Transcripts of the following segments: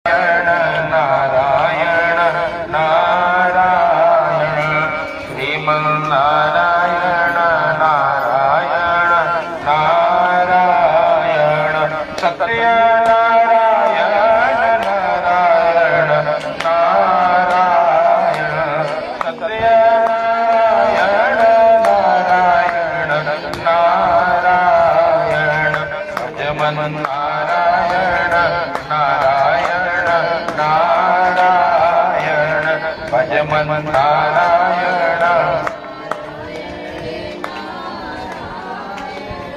नारायण नारायण श्रीमन्नारायण नारायण नारायण सत्यनारायण नारायण नारायण सत्यनारायण नारायण नारायण भजमन नारायण नारायण नारायण भजमन नारायण।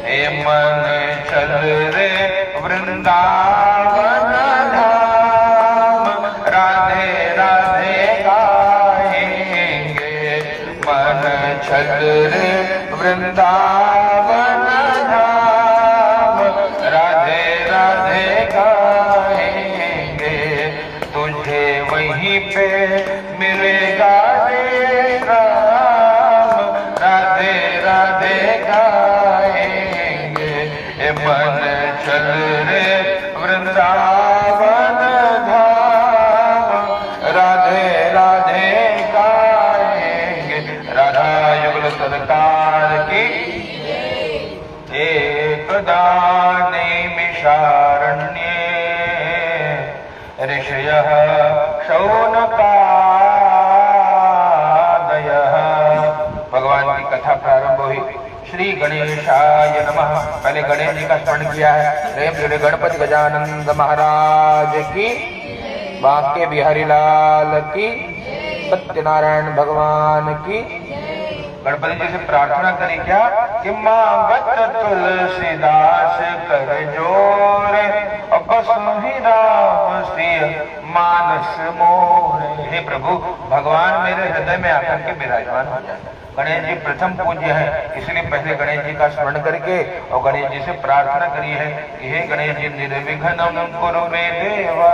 हे मन चल रे वृंदावन धाम, राधे राधे गाएंगे। मन चल रे वृंदावन धाम, राधे राधे गाएंगे। तुझे वहीं पे मिलेगा राम, राधे राधे गाएंगे। ए मन चल रे वृंदावन धाम, राधे राधे गाएंगे। राधा युगल सरकार की एकदा नैमिषारण्ये ऋषयः शौनकादयः। भगवान की कथा प्रारंभ हुई। श्री गणेशाय नमः। पहले गणेश जी का स्मरण किया है। प्रेम जोड़े गणपति गजानंद महाराज की, बांके बिहारी लाल की, सत्यनारायण भगवान की। गणपति जी से प्रार्थना करी क्या कि मांगत तुलसीदास कर जोरे, और बसहि राम सिय मानस मोरे। हे प्रभु, भगवान मेरे हृदय में आकर के विराजमान हो जाए। गणेश जी प्रथम पूज्य है, इसलिए पहले गणेश जी का स्मरण करके और गणेश जी से प्रार्थना करी है कि हे गणेश जी निर्विघ्नं कुरु मे देवा,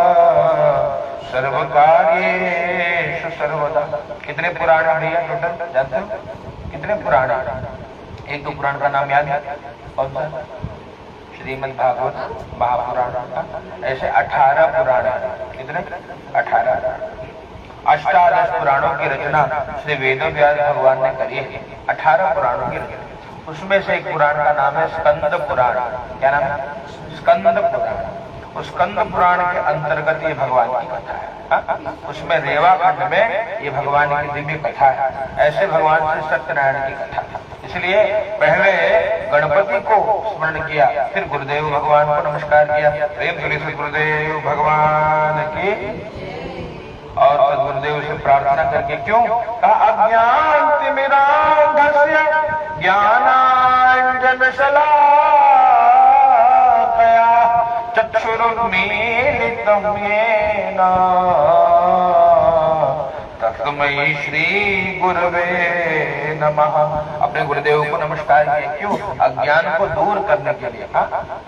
सर्व कार्येषु सर्वदा। कितने पुराण भैया टोटल जानते हो? कितने पुराण? एक दो पुराण का नाम याद है? कौन सा? श्रीमद् भागवत महापुराण का ऐसे 18 पुराण है। कितने? 18। अष्टादश पुराणों की रचना श्री वेदव्यास भगवान ने करी है। 18 पुराणों की रचना। उसमें से एक पुराण का नाम है स्कंद पुराण। क्या नाम है? स्कंद पुराण। उस स्कंद पुराण के अंतर्गत ये भगवान की कथा है। उसमें रेवा खंड में ये भगवान की दिव्य कथा है। ऐसे भगवान श्री सत्यनारायण की कथा। इसलिए पहले गणपति को स्मरण किया, फिर गुरुदेव भगवान को नमस्कार किया। प्रेम से गुरुदेव भगवान की और सदगुरुदेव से प्रार्थना करके क्यों कहा? अज्ञान तिमिरांधस्य ज्ञानांजन शलाकया चक्षुरुन्मीलितं येन तस्मै श्री गुरुवे नमः। अपने गुरुदेव को नमस्कार किया। क्यों? अज्ञान को दूर करने के लिए।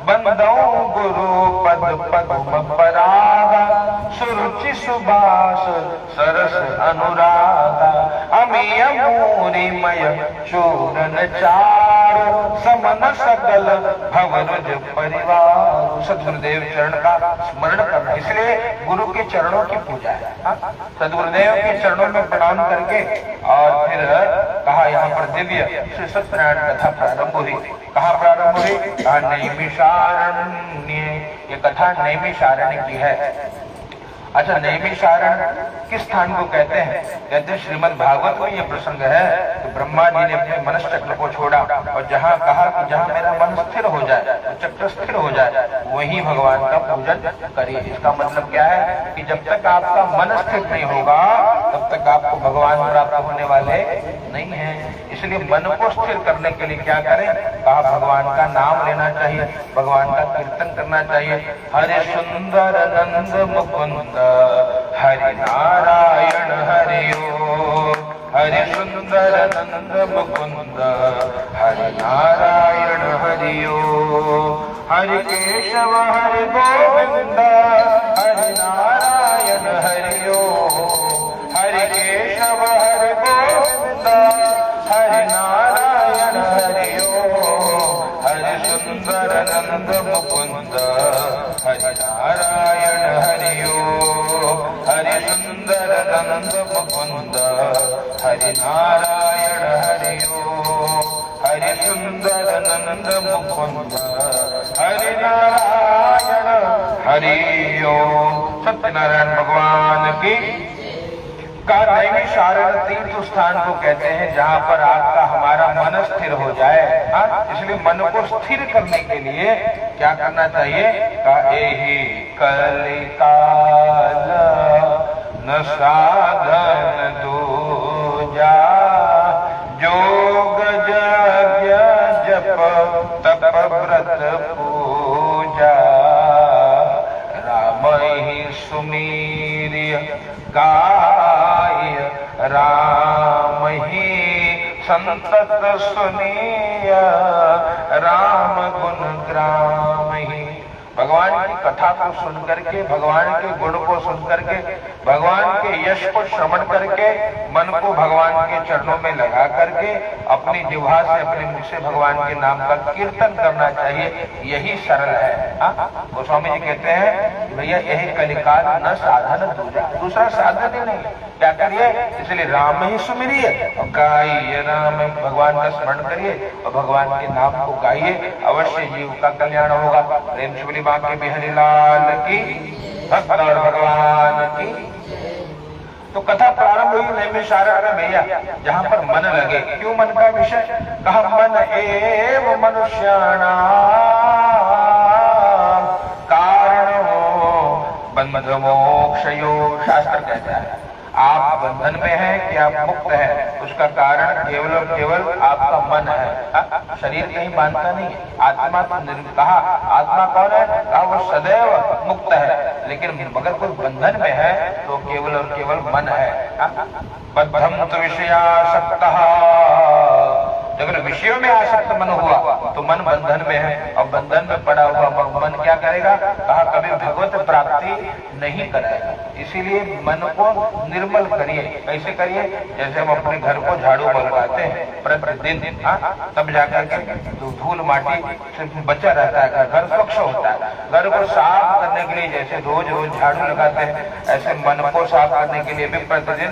बंदौ गुरु पद पद्म परागा, सुरुचि सुबास सरस अनुरागा। अमीय मूरिमय चूरन चारु, समन सकल भवरुज परिवार। सदगुरुदेव चरण का स्मरण करना, इसलिए गुरु के चरणों की पूजा है। सदगुरुदेव के चरणों में प्रणाम करके और फिर कहा यहाँ पर दिव्य श्री सत्यनारायण कथा प्रारंभ हुई। कहाँ प्रारंभ हुई? कहा नैमिषारण्य। ये कथा नैमिषारण्य की है। अच्छा, नैमिषारण्य किस स्थान को कहते हैं? कहते हैं श्रीमद् भागवत में ये प्रसंग है कि ब्रह्मा जी ने अपने मनस चक्र को छोड़ा और जहाँ कहा कि जहाँ मेरा मन स्थिर हो जाए, तो चक्र स्थिर हो जाए, वही भगवान का पूजन करिए। इसका मतलब क्या है कि जब तक आपका मन स्थिर नहीं होगा तब तक आपको भगवान प्राप्त होने वाले नहीं है। इसलिए मन को स्थिर करने के लिए क्या करें? कहा भगवान का नाम लेना चाहिए, भगवान का कीर्तन करना चाहिए। हरे सुंदर नंद मुकुंद हरि नारायण हरि ओम। हरि सुंदर नंद मुकुंद हरि नारायण हरि ओम। हरि केशव हरि गोविंद हरि नारायण हरि ओम। हरि केशव हरि गोविंद हरि नारायण हरि ओम। हरि सुंदर नंद मुकुंद हरि नारायण हरि ओम। मुकुंद हरि नारायण हरि ओम। हरि सुंदर नंद मुकुंद हरि नारायण हरि ओम। सत्यनारायण भगवान की नैमिष शारद तीर्थ स्थान को कहते हैं जहाँ पर आपका हमारा मन स्थिर हो जाए। इसलिए मन को स्थिर करने के लिए क्या करना चाहिए? एहि कलिकाल न साधन दूजा, जोग यज्ञ जप तप व्रत पूजा, राम ही सुमीर्य गाय राम ही संतत सुनिय, राम गुण ग्राम ही। भगवान की कथा को सुन करके, भगवान के गुण को सुन करके, भगवान के यश को श्रवण करके, मन को भगवान के चरणों में लगा करके अपनी जिह्वा से, अपने मुख से भगवान के नाम का कीर्तन करना चाहिए। यही सरल है। गोस्वामी जी कहते हैं भैया यही कलिकाल न साधन दूजा, दूसरा साधन ही नहीं। क्या करिए? इसलिए राम ही सुमिरिए और गाइए, राम भगवान का स्मरण करिए और भगवान के नाम को गाइए, अवश्य जीव का कल्याण होगा। प्रेम से बोली बांके बिहारी लाल की, भक्त भगवान की। तो कथा प्रारंभ हुई नैमिष शारद में भैया, जहाँ पर मन लगे। क्यों मन का विषय? कहा मन एव मनुष्याणां कारणो बंध मोक्षयो। शास्त्र कहता है आप बंधन में हैं कि आप मुक्त हैं, उसका कारण केवल और केवल आपका मन है। शरीर कहीं बांधता नहीं है। आत्मा कहा आत्मा कौन है? कहा वो सदैव मुक्त है, लेकिन मगर कोई बंधन में है तो केवल और केवल मन है। बद्धम तो विषयासक्तः, अगर विषयों में आसक्त मन हुआ तो मन बंधन में है, और बंधन में पड़ा हुआ मन क्या करेगा? कहा कभी भगवत प्राप्ति नहीं कराएगा। इसीलिए मन को निर्मल करिए। कैसे करिए? जैसे हम अपने घर को झाड़ू मरवाते हैं प्रतिदिन, तब जाकर के धूल माटी से बचा रहता है, घर स्वच्छ होता है। घर को साफ करने के लिए जैसे रोज रोज झाड़ू लगाते हैं, ऐसे मन को साफ करने के लिए भी प्रतिदिन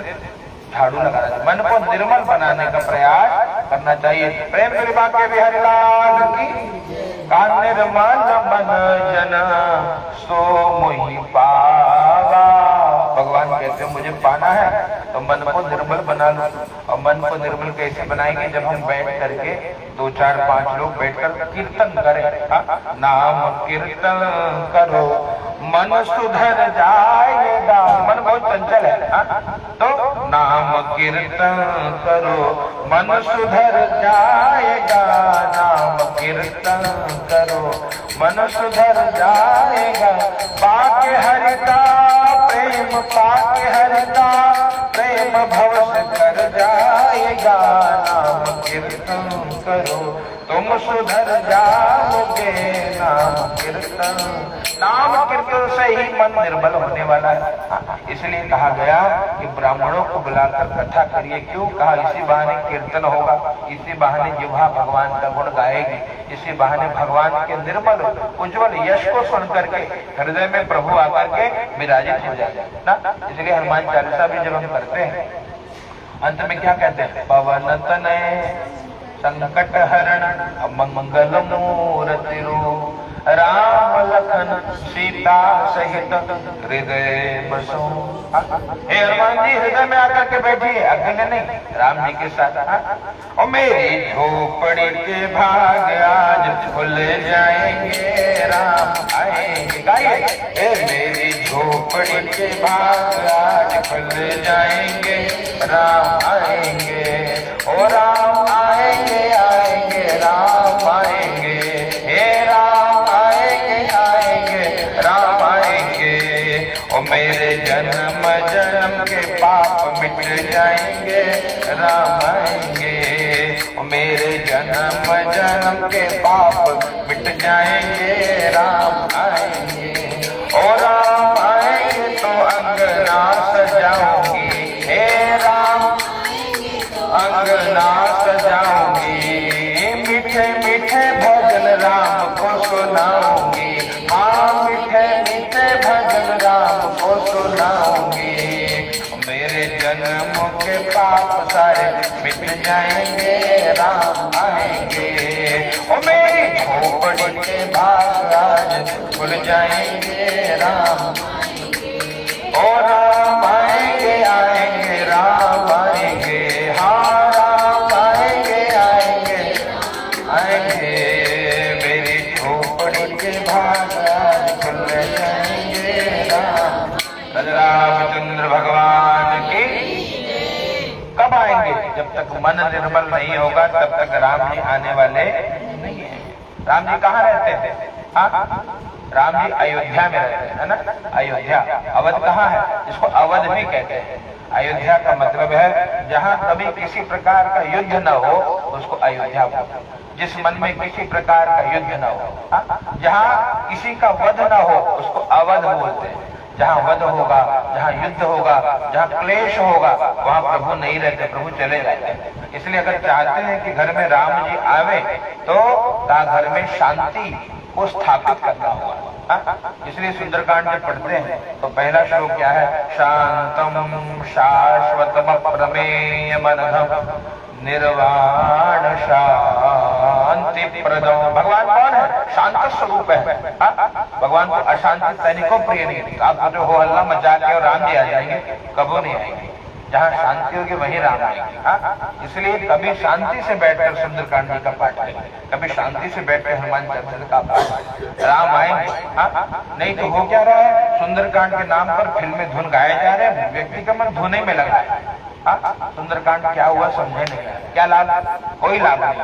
झाड़ू लगाना चाहिए। मन को निर्मल बनाने का प्रयास करना चाहिए। प्रेम से बांके बिहारी लाल की। निर्मल मन जन सो मोहि पावा। भगवान कहते हैं मुझे पाना है तो मन को निर्मल बना लो। और मन को निर्मल कैसे बनाएंगे? जब हम बैठ करके 2 4 5 लोग बैठकर कीर्तन करें। नाम कीर्तन करो मन सुधर जाएगा। मन बहुत चंचल है, तो नाम कीर्तन करो मन सुधर जाएगा। नाम कीर्तन करो मन सुधर जाएगा। पाके हरि का प्रेम, पाके हरि का प्रेम भव से कर जाएगा। नाम कीर्तन करो तुम सुधर जाओगे। नाम कीर्तन, नाम कीर्तन से ही मन निर्मल होने वाला है। इसलिए कहा गया कि ब्राह्मणों को बुलाकर कथा करिए। क्यों? कहा इसी बहाने कीर्तन होगा, इसी बहाने जिह्वा भगवान का गुण गाएगी, इसी बहाने भगवान के निर्मल उज्जवल यश को सुन करके हृदय में प्रभु आकर के विराजित हो जाए ना। इसलिए हनुमान चालीसा भी जब हम करते हैं अंत में क्या कहते हैं? पवन तनय संकट हरण मंगल मूर्ति रूप, राम लखन सीता सहित हृदय बसो। हे हनुमान जी हृदय में आकर के बैठिए, अकेले नहीं, राम जी के साथ। और मेरी झोपड़ी के भाग आज खुल जाएंगे, राम आएंगे। गाइए, मेरी झोपड़ी के भाग आज खुल जाएंगे, राम आएंगे। ओ राम आएंगे, आएंगे राम आएंगे। हे राम आएंगे, आएंगे राम आएंगे। ओ मेरे जन्म जन्म के पाप मिट जाएंगे, राम आएंगे। ओ मेरे जन्म जन्म के पाप मिट जाएंगे, राम आएंगे। ओ राम आएंगे तो अंगना सजाऊंगी, हे राम अंगना सजाऊंगी। मीठे मीठे भजन राम को सुनाऊंगी, हाँ मीठे मीठे भजन राम को सुनाऊंगी, मेरे जन्म के पाप सारे मिट जाएंगे, राम आएंगे। ओ मेरी झोपड़ी के भाग आज खुल जाएंगे, राम ओ राम आएंगे, आएंगे राम आएंगे, हाँ राम आएंगे, आएंगे आएंगे, मेरी झोपड़ी के भाग आज खुल जाएंगे, राम। रामचंद्र भगवान की। कब आएंगे? जब तक मन निर्मल नहीं होगा तब तक राम जी आने वाले नहीं है। राम जी कहाँ रहते हैं? हाँ, राम जी अयोध्या में रहते हैं, है ना? अयोध्या। अवध कहाँ है? जिसको अवध भी कहते हैं। अयोध्या का मतलब है जहाँ कभी किसी प्रकार का युद्ध न हो उसको अयोध्या बोलते हैं। जिस मन में किसी प्रकार का युद्ध न हो, जहाँ किसी का वध न हो उसको अवध बोलते हैं। जहाँ वध होगा, जहाँ युद्ध होगा, जहाँ क्लेश होगा वहाँ प्रभु नहीं रहते, प्रभु चले जाते हैं। इसलिए अगर चाहते हैं कि घर में राम जी आवे तो घर में शांति को स्थापित करना होगा। इसलिए सुंदरकांड जब पढ़ते हैं तो पहला श्लोक क्या है? शांतम शाश्वतम प्रमेय मनघम निर्वाण शांति प्रदम। भगवान कौन है? शांत स्वरूप है। भगवान को अशांति सैनिकों प्रिय नहीं। आप जो हो हल्ला मचा के और राम जी आ जाएंगे, कबो नहीं आएंगे। जहाँ शांति होगी वही राम आएंगे। इसलिए कभी शांति से बैठकर सुंदरकांड जी का पाठ करें, कभी शांति से बैठकर हनुमान चालीसा का पाठ, राम आएंगे। नहीं तो हो क्या रहा है? सुंदरकांड के नाम पर फिल्में धुन गाए जा रहे हैं, व्यक्ति का मन धुने में लगा है। सुंदरकांड क्या हुआ समझे नहीं, क्या लाभ? कोई लाभ नहीं।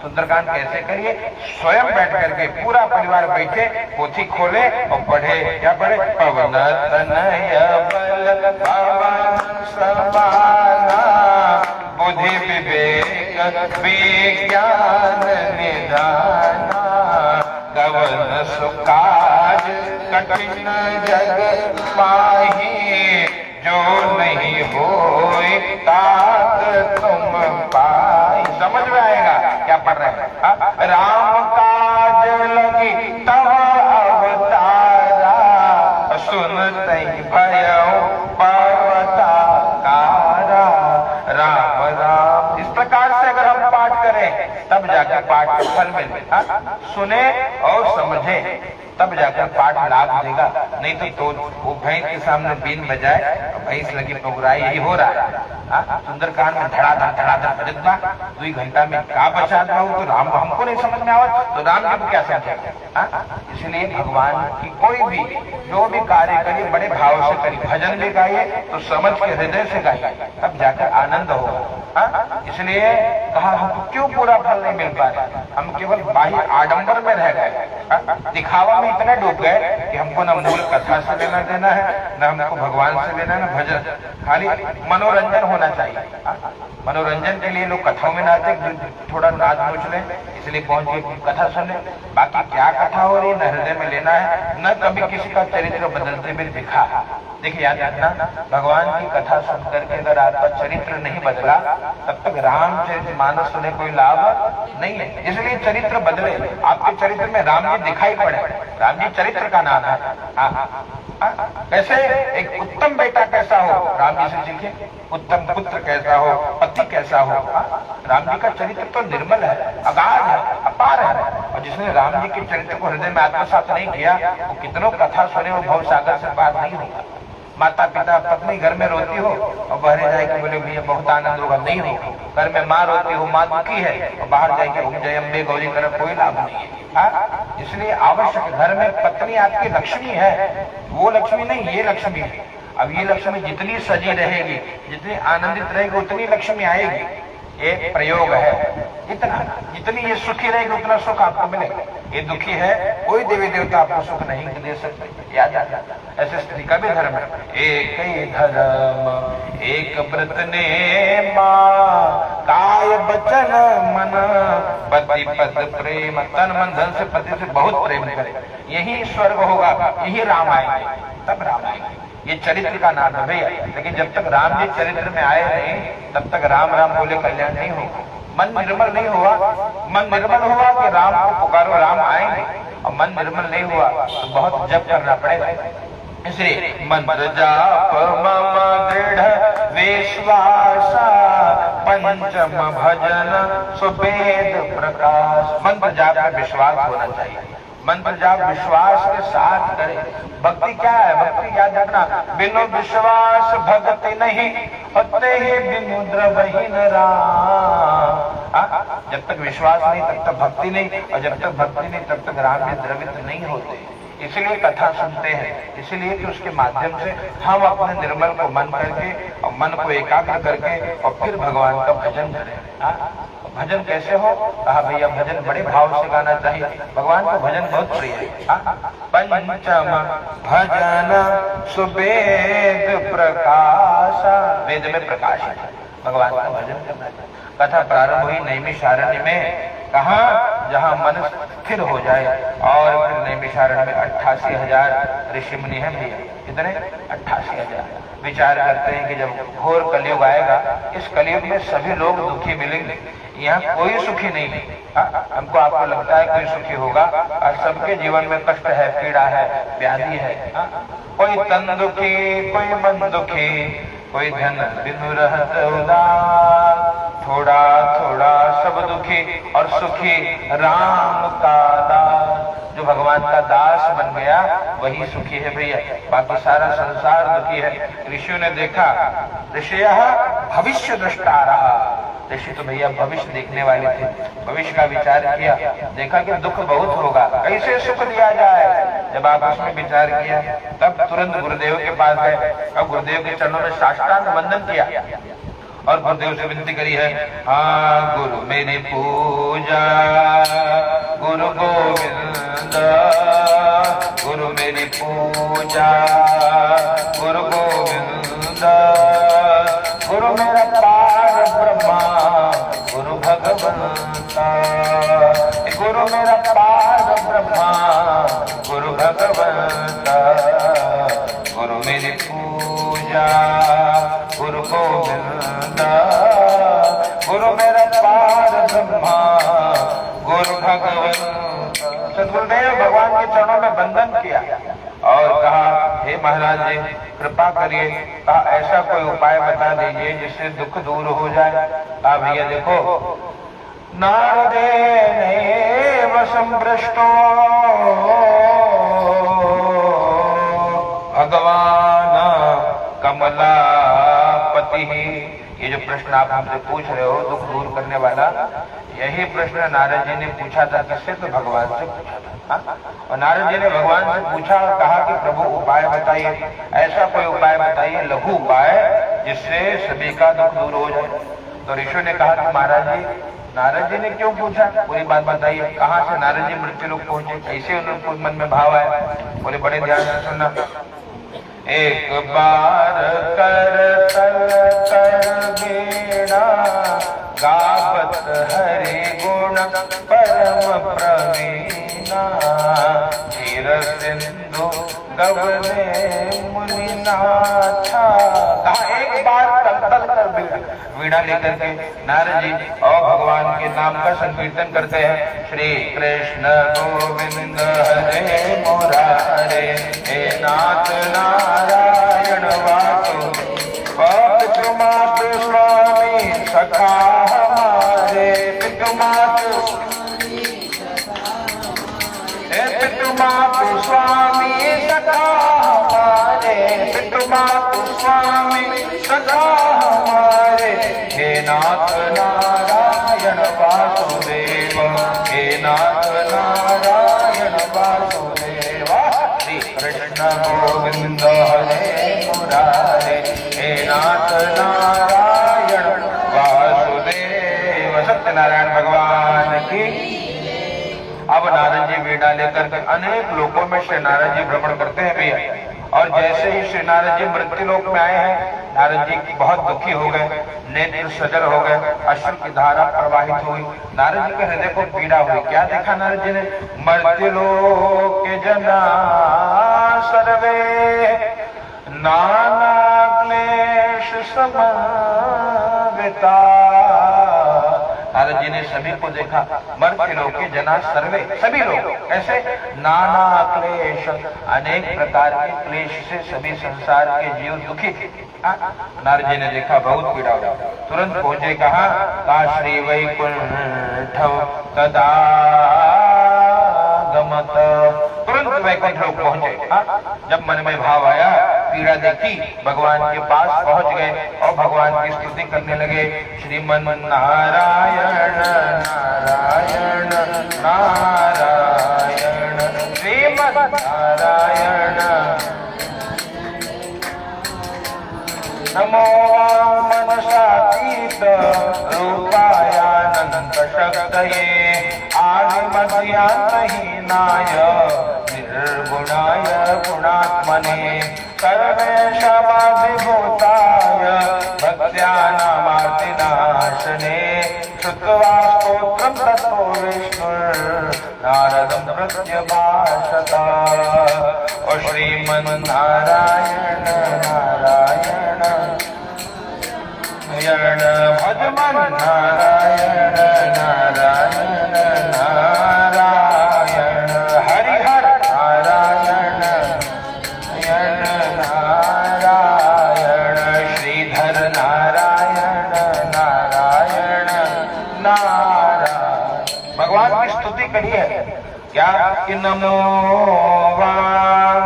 सुंदरकांड कैसे करिए? स्वयं बैठ करके पूरा परिवार बैठे, पोथी खोले और पढ़े। क्या पढ़े? पवन तनय बल पवन समाना, बुद्धि विवेक विज्ञान निधाना, कवन सुकाज कठिन जग माही, जो नहीं होए तात तुम पाई। समझ में आएगा क्या पढ़ रहे हैं? राम काज लगी तब अवतारा, सुनते भयउ पर्वताकारा। राम राम। इस प्रकार से अगर हम पाठ करें तब जाकर पाठ का फल मिले। सुने और समझे तब जाकर पाठ लाभ देगा। नहीं तो वो भैंस के सामने बीन बजाए, भैंस लगी पगुराई, यही हो रहा है। सुंदरकांड में धड़ाधड़ बजता 2 घंटा में क्या बचा रहा हूँ, तो राम हमको नहीं समझ में आवा तो राम जी को क्या समझेगा? इसलिए भगवान की कोई भी जो भी कार्य करिए बड़े भाव से करिए। भजन भी गाइए तो समझ के हृदय से गाइए, तब जाकर आनंद होगा। इसलिए कहा हमको क्यों पूरा फल नहीं मिल पा रहा? हम केवल बाह्य आडंबर में रह गए, दिखावा में इतना डूब गए कि हमको न मूल कथा से लेना देना है, न हमको भगवान से लेना है, न भजन। खाली मनोरंजन होना चाहिए। मनोरंजन के लिए लोग कथाओं में नाचे, थोड़ा नाच नोच लें, इसलिए पहुंच के कथा सुन लें। बाकी क्या कथा हो रही है न हृदय में लेना है, न कभी किसी का चरित्र बदलते हुए दिखा। देखिए याद रखना, भगवान की कथा सुन करके अगर आपका चरित्र नहीं बदला तब तक रामचरितमानस सुने कोई लाभ नहीं है। इसलिए चरित्र बदले, आपके चरित्र में राम जी दिखाई पड़े। राम जी चरित्र का नाम है। कैसे एक उत्तम बेटा कैसा हो, राम जी से सीखे। उत्तम पुत्र कैसा हो, पति कैसा हो। राम जी का चरित्र तो निर्मल है, अगाध है, अपार है। और जिसने राम जी के चरित्र को हृदय में आत्मसात नहीं किया वो कितनों कथा सुने वो भव सागर से पार नहीं होगा। माता पिता पत्नी घर में रोती हो और बाहर जाए के बोले भैया बहुत आनंद होगा, नहीं हो। घर में माँ रोती हो, माँ दुखी है, और बाहर जाके ओम जय अम्बे गौरी कर कोई लाभ नहीं है। इसलिए आवश्यक घर में पत्नी आपकी लक्ष्मी है, वो लक्ष्मी नहीं, ये लक्ष्मी है। अब ये लक्ष्मी जितनी सजी रहेगी, जितनी आनंदित रहेगी, उतनी लक्ष्मी आएगी। एक प्रयोग है, इतना जितनी ये सुखी रहेगी उतना सुख आपको मिलेगा। ये दुखी है, कोई देवी देवता आपको सुख नहीं दे सकते। याद आ जाता ऐसे स्त्री का भी धर्म है। एक ही धर्म एक व्रत ने मां, काय बचन मन पति पद प्रेम। तन मन धन से पति से बहुत प्रेम करे, यही स्वर्ग होगा, यही राम आएंगे, तब राम आएंगे। ये चरित्र का नाम है भैया। लेकिन जब तक राम जी चरित्र में आए नहीं तब तक राम राम बोले कल्याण नहीं होगा। मन निर्मल नहीं हुआ, मन निर्मल हुआ कि राम को पुकारो राम आएंगे, और मन निर्मल नहीं हुआ तो बहुत जप करना पड़ेगा। इसलिए मंत्र जाप मम दृढ़ विश्वासा पंचम भजन सुवेद प्रकाश। मंत्र जाप में विश्वास होना चाहिए। मंत्र जाप विश्वास के साथ करे। भक्ति क्या है? भक्ति याद रखना, बिनु विश्वास भक्ति नहीं होते ही बिनु द्रवहीन राम। जब तक विश्वास नहीं तब तक भक्ति नहीं, और जब तक भक्ति नहीं तब तक राम में द्रवित नहीं होते। इसलिए कथा सुनते हैं, इसलिए कि उसके माध्यम से हम अपने निर्मल को मन करके और मन को एकाग्र करके और फिर भगवान का भजन करें। भजन कैसे हो? कहा भैया भजन बड़े भाव से गाना चाहिए। भगवान को भजन बहुत प्रिय है। पंचम भजन सुवेद प्रकाश, वेद में प्रकाश है, भगवान का भजन करना चाहिए। कथा प्रारंभ हुई नैमिषारण्य में, कहा जहां मन स्थिर हो जाए। और फिर नैमिषारण्य में 88,000 ऋषि मुनि हैं भैया। कितने? 88,000। विचार करते हैं कि जब घोर कलयुग आएगा, इस कलयुग में सभी लोग दुखी मिलेंगे, यहाँ कोई सुखी नहीं है। हमको आपको लगता है कोई सुखी होगा, और सबके जीवन में कष्ट है, पीड़ा है, व्याधि है। कोई तन दुखी, कोई मन दुखी, कोई धन बिनु रहत उदास, थोड़ा थोड़ा सब दुखी और सुखी राम का दास। जो भगवान का दास बन गया वही सुखी है भैया, बाकी सारा संसार दुखी है। ऋषियों ने देखा, ऋषियः भविष्य दृष्टा रहा। ऋषि तो भैया भविष्य देखने वाले थे, भविष्य का विचार किया, देखा कि दुख बहुत होगा, कैसे सुख दिया जाए। जब आप उसमें विचार किया तब तुरंत गुरुदेव के पास गए। अब गुरुदेव के चरणों में साष्टांग वंदन किया और गुरुदेव से विनती करी है, हाँ गुरु मेरी पूजा, गुरु गोविंद गुरु मेरी पूजा, गुरु गोविंद गुरु मेरा पार ब्रह्मा, गुरु भगवंता, गुरु मेरा पार ब्रह्मा, गुरु भगवंता, गुरु मेरी पूजा, गुरु गोविंदा, गुरु मेरा पार ब्रह्मा, गुरु भगवंता। सद्गुरुदेव भगवान के चरणों में वंदन किया और कहा, हे महाराज जी कृपा करिए, कहा ऐसा कोई उपाय बता दीजिए जिससे दुख दूर हो जाए। कहा भैया देखो, नारदेनैव संभ्रष्टो भगवान कमलापति। ये जो प्रश्न आप हमसे पूछ रहे हो दुख दूर करने वाला, यही प्रश्न नारद जी ने पूछा था। किससे? तो भगवान से पूछा था। और नारद जी ने भगवान से पूछा और कहा कि प्रभु उपाय बताइए, ऐसा कोई उपाय बताइए, लघु उपाय जिससे सभी का दुख दूर हो जाए। तो ऋषि ने कहा कि महाराज जी, नारद जी ने क्यों पूछा, पूरी बात बताइए। कहाँ से नारद जी मृत्यु लोग पहुंचे, कैसे उनको मन में भाव आया, बोले बड़े ध्यान से सुनना। एक बार कर तल कर वीणा, गावत हरि गुण परम प्रवीणा, धीर सिंधु गवने मुनिनाथा। कहा एक बार तल तल कर वीणा लेकर के नारद जी और भगवान के नाम का संकीर्तन करते हैं। श्री कृष्ण गोविंद हरे मुरारे, हे नाथ नारायण वासु, पितु मातु स्वामी सखा हमारे, पितु मातु स्वामी सखा हमारे, पितु मातु स्वामी सखा हमारे, हे नाथ नारायण वासुदेव, हे नाथ नारायण वासुदेव, श्री कृष्ण गोविंद हरे मुरारे, हे नाथ नारायण वासुदेव। सत्यनारायण भगवान की। अब नारद जी वीणा लेकर के अनेक लोकों में श्री नारद जी भ्रमण करते हैं भैया। और जैसे ही श्री नारद जी मृत्यु लोक में आए हैं, नारद जी बहुत दुखी हो गए, नेत्र सजल हो गए, अश्रु की धारा प्रवाहित हुई, नारद जी के हृदय को पीड़ा हुई। क्या देखा नारद जी ने? मर्त्य लोक के जना सर्वे, नाना क्लेश समन्विता, नारद जी ने सभी को देखा, मर्त्यलोके जना सर्वे, सभी लोग ऐसे नाना क्लेश, अनेक प्रकार के क्लेश से सभी संसार के जीव दुखी थे। नारद जी ने देखा बहुत पीड़ा हो, तुरंत पहुंचे, कहा का श्री वैकुंठ तदा गमत, तुरंत वैकुंठ लोग पहुंचे। जब मन में भाव आया, पीड़ा देखी, भगवान के पास पहुंच गए और भगवान की स्तुति करने लगे। श्रीमन नारायण नारायण नारायण श्रीमन नारायण नमो मनसातीत रूपायानंद शक्तये आदिमध्यांतहीनाय निर्गुणाय गुणात्मने सर्वेशमाधिभूताय भक्त्यानामार्तिनाशने श्रुत्वा स्तोत्रं ततो विष्णुर्नारदं प्रत्यभाषत। ओ श्रीमन्नारायण नारायण नारायण भजमन नारायण नारायण नारायण हरिहर नारायण नारायण श्रीधर नारायण नारायण नारायण। भगवान की स्तुति करी है क्या कि नमो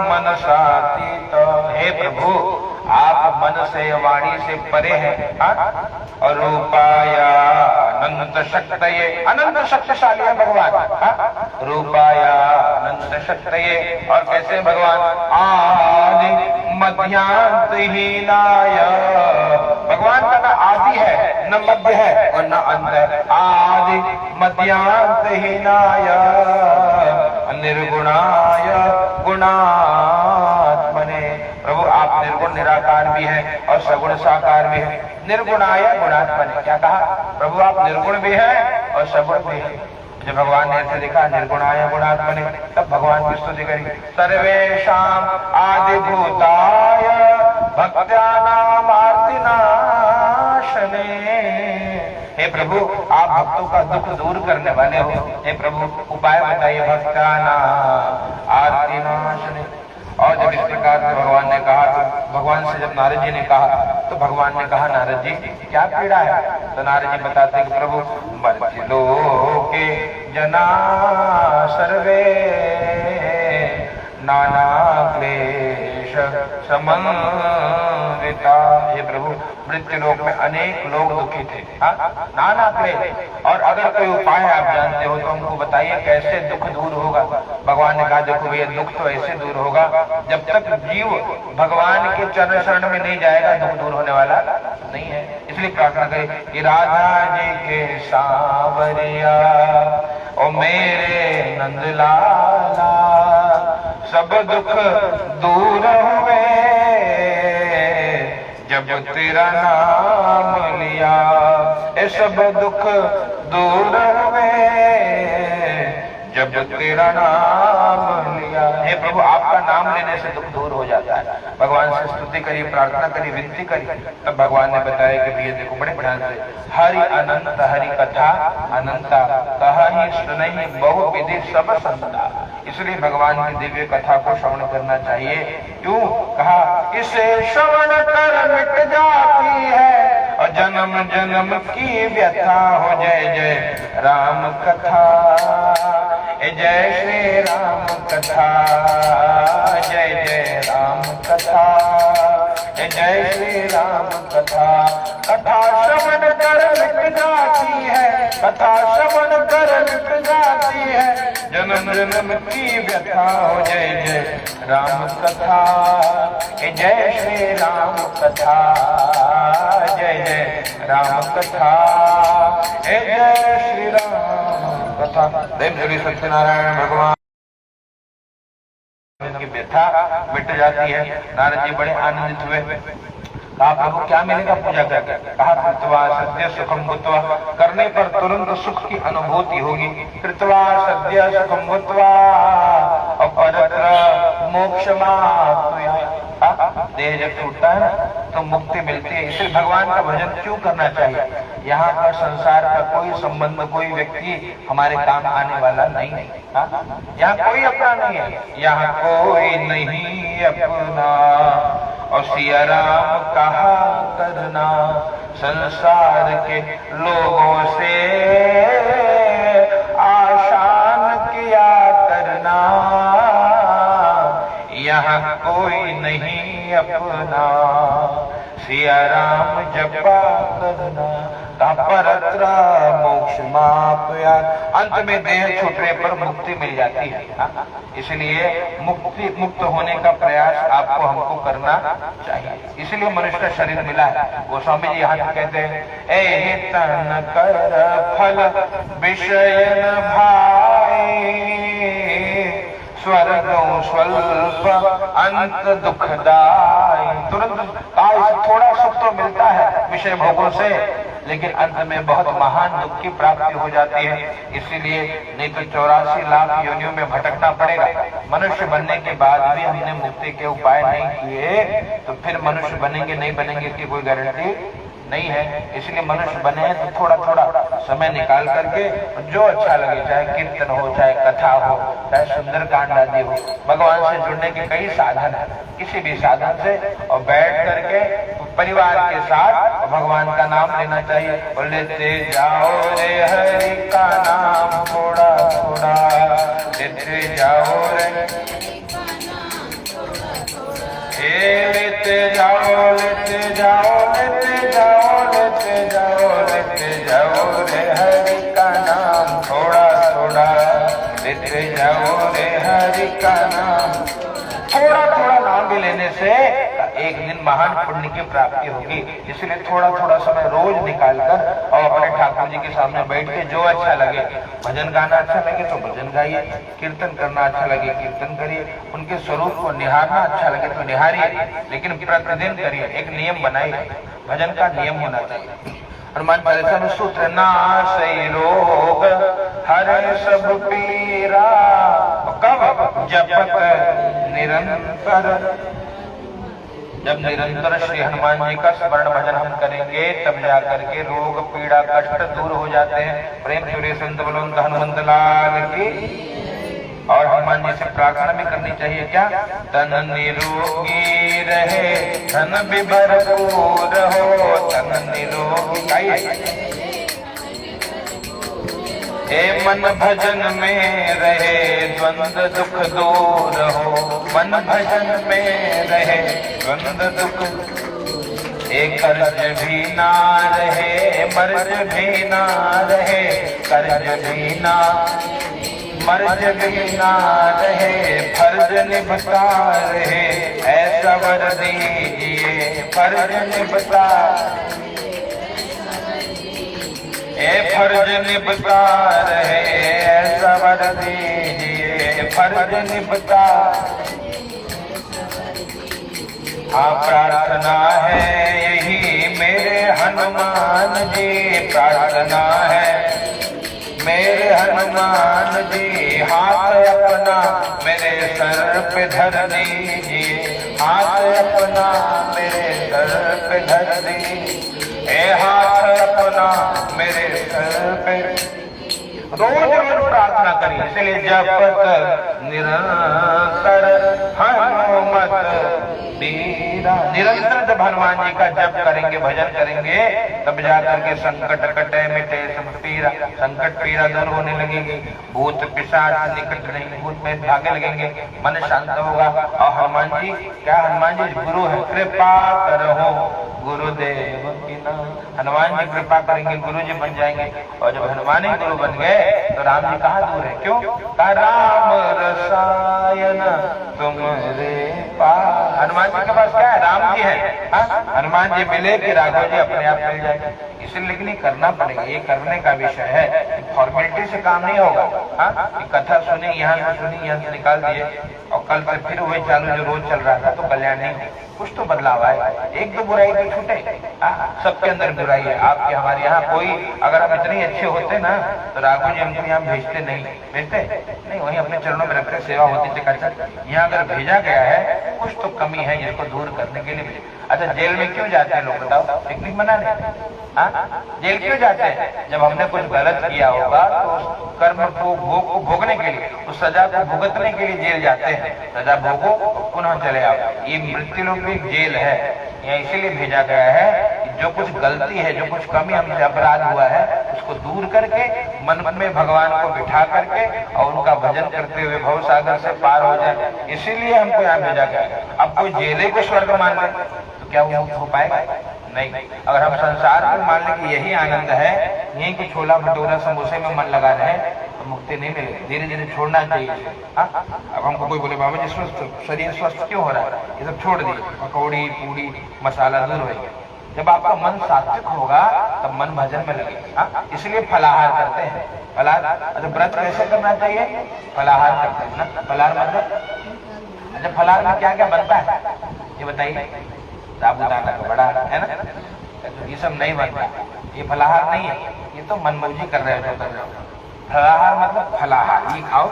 मनसातीत, हे प्रभु आप मन से वाणी से परे हैं, और रूपाया अनंत शक्तये, अनंत शक्तिशाली है भगवान। रूपाया अनंत शक्तये, और कैसे भगवान आदि मध्यांतहीनाय, भगवान का न आदि है न मध्य है और न अंत है, आदि मध्यांतहीनाय निर्गुणाय गुणात्मने, प्रभु आप निर्गुण निराकार भी हैं और सगुण साकार भी हैं। निर्गुणाय गुणात्मने, क्या कहा प्रभु आप निर्गुण भी हैं और सगुण भी हैं। जब भगवान ने ऐसे देखा निर्गुणाय गुणात्मने, तब भगवान की स्तुति करी। सर्वेषां आदिभूताय भक्त्यानाम आर्तिनाशने, हे प्रभु आप भक्तों का दुख दूर करने वाले हो। हे प्रभु उपाय बताइए भक्त्यानाम आर्तिनाशने। और जब इस प्रकार से भगवान ने कहा, भगवान से जब नारद जी ने कहा, तो भगवान ने कहा नारद जी क्या पीड़ा है? तो नारद जी बताते कि प्रभु मर्त्यलोके जना सर्वे नाना क्लेश समन्विता, हे प्रभु मृत्यु लोक में अनेक लोग दुखी थे, नाना क्लेश। और अगर कोई उपाय आप जानते हो तो हमको बताइए कैसे दुख दूर होगा? भगवान ने कहा देखो भैया दुख तो ऐसे दूर होगा, जब तक जीव भगवान के चरण शरण में नहीं जाएगा दुख दूर होने वाला नहीं है। इसलिए प्रार्थना करें कि राधा जी के सांवरिया ओ मेरे नंदलाला, सब दुख दूर हुए जब तेरा नाम लिया, ये सब दुख दूर हुए जब तेरा नाम लिया। हे प्रभु आपका नाम लेने से दुख दूर हो जाता है। भगवान से स्तुति करी, प्रार्थना करी, विनती करी, तब भगवान ने बताया कि भैया देखो बड़े ध्यान से, हरि अनंत हरि कथा अनंता, कहानी सुनई बहु विधि सब संता। इसलिए भगवान की दिव्य कथा को श्रवण करना चाहिए। क्यों कहा? इसे श्रवण कर मिट जाती है और जन्म जन्म की व्यथा हो। जय जय राम कथा, जय श्री राम कथा, जय जय राम कथा, जय श्री राम कथा। कथा श्रवण कर मिट जाती है, कथा श्रवण कर मिट जाती है, जन्म जन्म की व्यथा हो। जय जय राम कथा, जय श्री राम कथा, जय जय राम कथा, जय श्री राम कथा। देव श्री सत्यनारायण भगवान की व्यथा मिट जाती है। नारद जी बड़े आनंदित हुए। कहा प्रभु क्या मिलेगा पूजा करके? कहा कृत्वा सद्य सुखम भूत्वा, करने पर तुरंत सुख की अनुभूति होगी। कृत्वा सद्य सुखम भूत्वा अपरत्र मोक्षमाप्नुयात्, देह जब छूटता है ना तो मुक्ति मिलती है। इसलिए भगवान का भजन क्यों करना चाहिए। यहाँ पर संसार का कोई संबंध, कोई व्यक्ति हमारे काम आने वाला नहीं है। यहाँ कोई अपना नहीं है, यहाँ कोई नहीं अपना। और सिया राम कहा करना संसार के लोगों से आसान किया करना, यहाँ कोई नहीं अपना। सिया राम जपा करना परत्रा मोक्ष मापया। अंत में देह छूटने पर मुक्ति मिल जाती है। इसलिए मुक्त होने का प्रयास आपको हमको करना चाहिए। इसलिए मनुष्य का शरीर मिला है। गोस्वामी जी यहाँ कहते हैं, ए तन कर फल विषय न भाई, स्वर्ग स्वल्प अंत दुखदाई। तुरंत थोड़ा सुख तो मिलता है विषय भोगों से, लेकिन अंत में बहुत महान दुख की प्राप्ति हो जाती है। इसीलिए नहीं तो 84 लाख योनियों में भटकना पड़ेगा। मनुष्य बनने के बाद भी हमने मुक्ति के उपाय नहीं किए तो फिर मनुष्य बनेंगे नहीं बनेंगे इसकी कोई गारंटी नहीं है। इसलिए मनुष्य बने हैं तो थोड़ा थोड़ा समय निकाल करके जो अच्छा लगे, चाहे कीर्तन हो, चाहे कथा हो, चाहे सुंदर कांड आदि हो, भगवान से जुड़ने के कई साधन है। किसी भी साधन से और बैठ करके परिवार के साथ भगवान का नाम लेना चाहिए। और लेते जाओ रे हरि का नाम थोड़ा थोड़ा, लेते जाओ रे लेते जाओ लेते जाओ लेते जाओ लेते जाओ लेते जाओ रे हरि का नाम थोड़ा थोड़ा, लेते जाओ रे हरि का नाम। थोड़ा थोड़ा नाम भी लेने से एक दिन महान पुण्य की प्राप्ति होगी। इसलिए थोड़ा थोड़ा समय रोज निकालकर और अपने ठाकुर जी के सामने बैठ के जो अच्छा लगे, भजन गाना अच्छा लगे तो भजन गाइए, कीर्तन करना अच्छा लगे कीर्तन करिए, उनके स्वरूप को निहारना अच्छा लगे तो निहारिए, लेकिन प्रतिदिन करिए। एक नियम बनाइए, भजन का नियम होना चाहिए। हनुमान चालीसा में सूत्र नासै रोग हरे सब पीरा, कब जपत निरंतर। जब निरंतर श्री हनुमान जी का स्मरण भजन हम करेंगे तब जाकर के रोग पीड़ा कष्ट दूर हो जाते हैं। प्रेम सूर्य संत बलवंत हनुमंत लाल की। और हनुमान जी से प्रार्थना भी करनी चाहिए क्या, तन निरोगी रहे धन भी भरपूर हो, तन निरोगी। हे मन भजन में रहे द्वंद दुख दूर हो, मन भजन में रहे द्वंद दुख। एक कर्ज भी ना रहे मर्ज भी ना रहे, कर्ज भी ना मर्ज भी ना रहे, फर्ज निभता रहे ऐसा वर दीजिए, फर्ज निभता फर्ज निभता रहे ऐसा वर दीजिए, फर्ज निभता। प्रार्थना है यही मेरे हनुमान जी, प्रार्थना है मेरे हनुमान जी, हाथ अपना मेरे सर पे धर दीजिए, हाथ अपना मेरे सर पे धर दीजिए, हाथ अपना मेरे सर पे। रोज रोज प्रार्थना करिए। इसलिए जपत निरंतर हनुमत बीरा। निरंतर जब हनुमान जी का जप करेंगे, भजन करेंगे, तब जाकर के संकट कटे मिटे सब पीरा, संकट पीड़ा दूर होने लगेगी, भूत पिशाच निकट नहीं, भूत में भागने लगेंगे, मन शांत होगा। और हनुमान जी क्या, हनुमान जी गुरु है, कृपा करो गुरुदेव की नाम। हनुमान जी कृपा करेंगे, गुरु जी बन जाएंगे। और जब हनुमान ही गुरु बन गए तो राम जी कहाँ दूर है, क्यों, राम रसायन तुम्हारे पास। हनुमान जी के पास क्या है, राम जी है। हनुमान जी मिले कि राघव जी अपने आप मिल जाएंगे। इसलिए लेकिन ये करना पड़ेगा, ये करने का विषय है, फॉर्मेलिटी से काम नहीं होगा। कथा सुनी, यहाँ से सुनी, यहाँ से निकाल दिए और कल से फिर वही चालू जो रोज चल रहा था, तो कल्याण नहीं। कुछ तो बदलाव आए, एक दो बुराई तो छूटे। सबके अंदर बुराई है। आपके हमारे यहाँ कोई अगर हम इतने अच्छे होते ना तो राघव जी हमको यहाँ भेजते नहीं, भेजते नहीं, वहीं अपने चरणों में रखते, सेवा होती थी। यहाँ अगर भेजा गया है कुछ तो कमी है जिसको दूर करने के लिए। अच्छा, जेल में क्यों जाते हैं लोग बताओ? पिकनिक मनाने? हाँ, जेल क्यों जाते हैं? जब हमने कुछ गलत किया होगा तो उस कर्म को भोगने के लिए, उस सजा को भुगतने के लिए जेल जाते हैं। सजा भोगो पुनः चले आओ। ये मृत्युलोक भी एक जेल है। यहाँ इसीलिए भेजा गया है कि जो कुछ गलती है, जो कुछ कमी हमसे अपराध हुआ है, उसको दूर करके मन में भगवान को बिठा करके और उनका भजन करते हुए भव सागर से पार हो जाए। इसीलिए हमको यहाँ भेजा गया है। अब कोई जेले को स्वर्ग मान ले तो क्या वो हो पाएगा? नहीं। अगर हम संसार में मान लें कि यही आनंद है, यही को छोला भटूरा समोसे में मन लगा रहे तो मुक्ति नहीं मिलेगी। धीरे धीरे छोड़ना चाहिए। अब हमको कोई बोले बाबा जी स्वस्थ शरीर स्वस्थ क्यों हो रहा है, ये सब छोड़ दिए, पकौड़ी पूड़ी मसाला दूर हो गया। जब आपका मन सात्विक होगा तब मन भजन में लगेगा। इसलिए फलाहार करते हैं। फलाहार, अच्छा व्रत कैसे करना चाहिए? फलाहार करते हैं ना। फलाहार मतलब, अच्छा फलाहार में क्या क्या बनता है ये बताइए? साबुदाना का बड़ा है ना, ये सब नहीं बनता। ये फलाहार नहीं है, ये तो मनमर्जी कर रहे हो। फलाहार मतलब फलाहार, ये खाओ,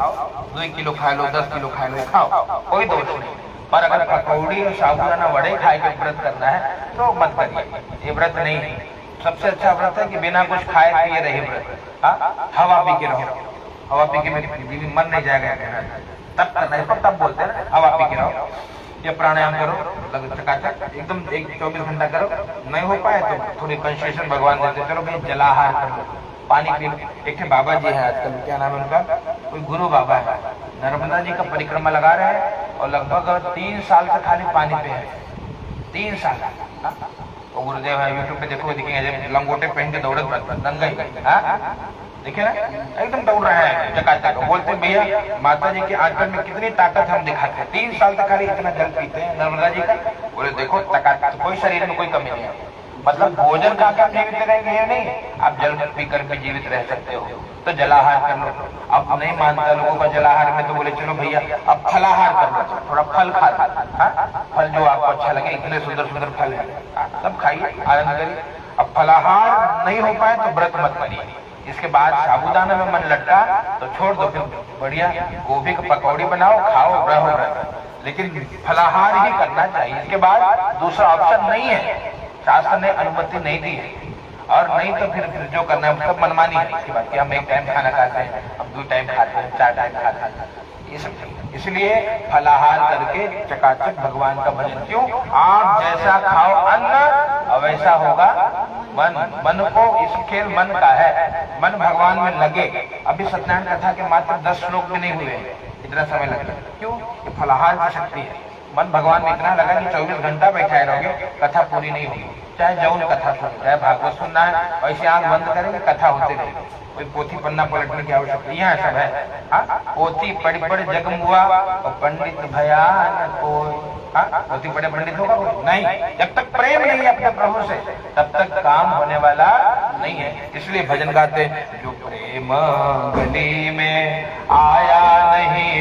2 किलो खा लो, 10 किलो खा लो, खाओ, कोई दोष नहीं। पर अगर पकौड़ी और साबुदाना वड़े खाए के व्रत करना है तो मत करिए, ये व्रत नहीं है। सबसे अच्छा व्रत है कि बिना कुछ खाए पिए रहे व्रत। हवा पी के रहो, हवा पी के मन नहीं जाएगा, तब करना है। तब बोलते हैं हवा पी के रहो, ये प्राणायाम करो चकाचक एकदम 24 घंटा करो। नहीं हो पाए तो थोड़ी कंसेशन भगवान देते, चलो भाई जलाहार कर लो, पानी पी लो। एक बाबा जी है आजकल, क्या नाम है उनका, कोई गुरु बाबा है, नर्मदा जी का परिक्रमा लगा रहे हैं और लगभग 3 साल से खाली पानी पे है। 3 साल। वो गुरुदेव है, यूट्यूब पे देखो, दिखेंगे लंगोटे पहन के दौड़त नंगा देखे ना, एकदम दौड़ रहे हैं चकाचक। बोलते भैया माता जी के आंचल में कितनी ताकत हम दिखाते हैं। 3 साल तक खाली इतना जल पीते हैं नर्मदा जी का। बोले देखो ताकत, कोई शरीर में कोई कमी नहीं है। मतलब भोजन खा कर जीवित रहेंगे ये नहीं, आप जल पी कर भी जीवित रह सकते हो। तो जलाहार कर लो। अब नहीं मानता लोगों का जलाहार में, तो बोले चलो भैया अब फलाहार कर लो, थोड़ा फल खा लो। फल जो आपको अच्छा लगे, इतने सुंदर सुंदर फल है, सब खाइए, आनंद करिए। अब फलाहार नहीं हो पाए तो व्रत मत करिए। इसके बाद साबुदाना में मन लटका तो छोड़ दो, फिर बढ़िया गोभी की पकौड़ी बनाओ, खाओ, रहो। लेकिन फलाहार ही करना चाहिए। इसके बाद दूसरा ऑप्शन नहीं है, शास्त्र ने अनुमति नहीं दी है। और नहीं तो फिर जो करना है उसका मनमानी है। इसके बाद कि हम 1 टाइम खाना खाते हैं, हम 2 टाइम खाते हैं, 4 टाइम खाते हैं, ये सब। इसलिए फलाहार करके चकाचक भगवान का भजन। क्यों? आप जैसा खाओ अन्न वैसा होगा मन। मन को, इस खेल मन का है, मन भगवान में लगे। अभी सत्यनारायण कथा के मात्र 10 श्लोक भी नहीं हुए, इतना समय लगता है। क्यों? ये फलाहार की शक्ति है। मन भगवान में इतना लगा कि 24 घंटा बैठाए रहोगे, कथा पूरी नहीं होगी। चाहे जौन कथा सुनो, चाहे भागवत सुनना है, ऐसे आंख बंद करेंगे, कथा होते रहेगी। कोई पोथी पन्ना पलटने की आवश्यकता यहाँ सब है। पोथी पढ़ पढ़ जगमुआ और पंडित भयान कोई। पोथी पढ़े पंडित होगा नहीं। जब तक प्रेम नहीं है अपने प्रभु से, तब तक काम होने वाला नहीं है। इसलिए भजन गाते, जो प्रेम गली में आया नहीं,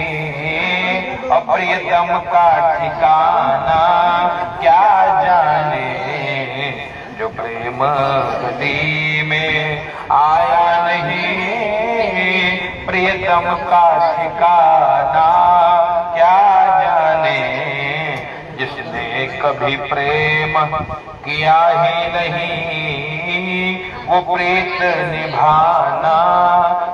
अप्रियतम का ठिकाना क्या जाने। जो प्रेम गली में आया नहीं, प्रियतम का ठिकाना क्या जाने। जिसने कभी प्रेम किया ही नहीं, वो प्रीत निभाना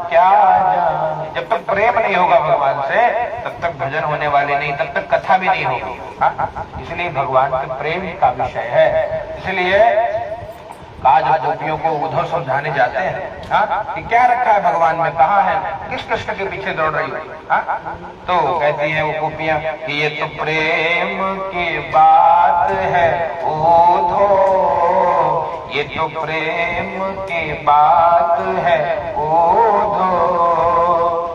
क्या जाने। जब तक प्रेम नहीं होगा भगवान से, तब तक भजन होने वाले नहीं, तब तक कथा भी नहीं होगी। इसलिए भगवान के प्रेम का विषय है। इसलिए आज गोपियों को उद्धव समझाने जाते हैं कि क्या रखा है भगवान में, कहाँ है, किस कृष्ण के पीछे दौड़ रही है। तो कहती हैं वो गोपियां कि ये तो प्रेम की बात है उद्धव, ये तो प्रेम की बात है उद्धव।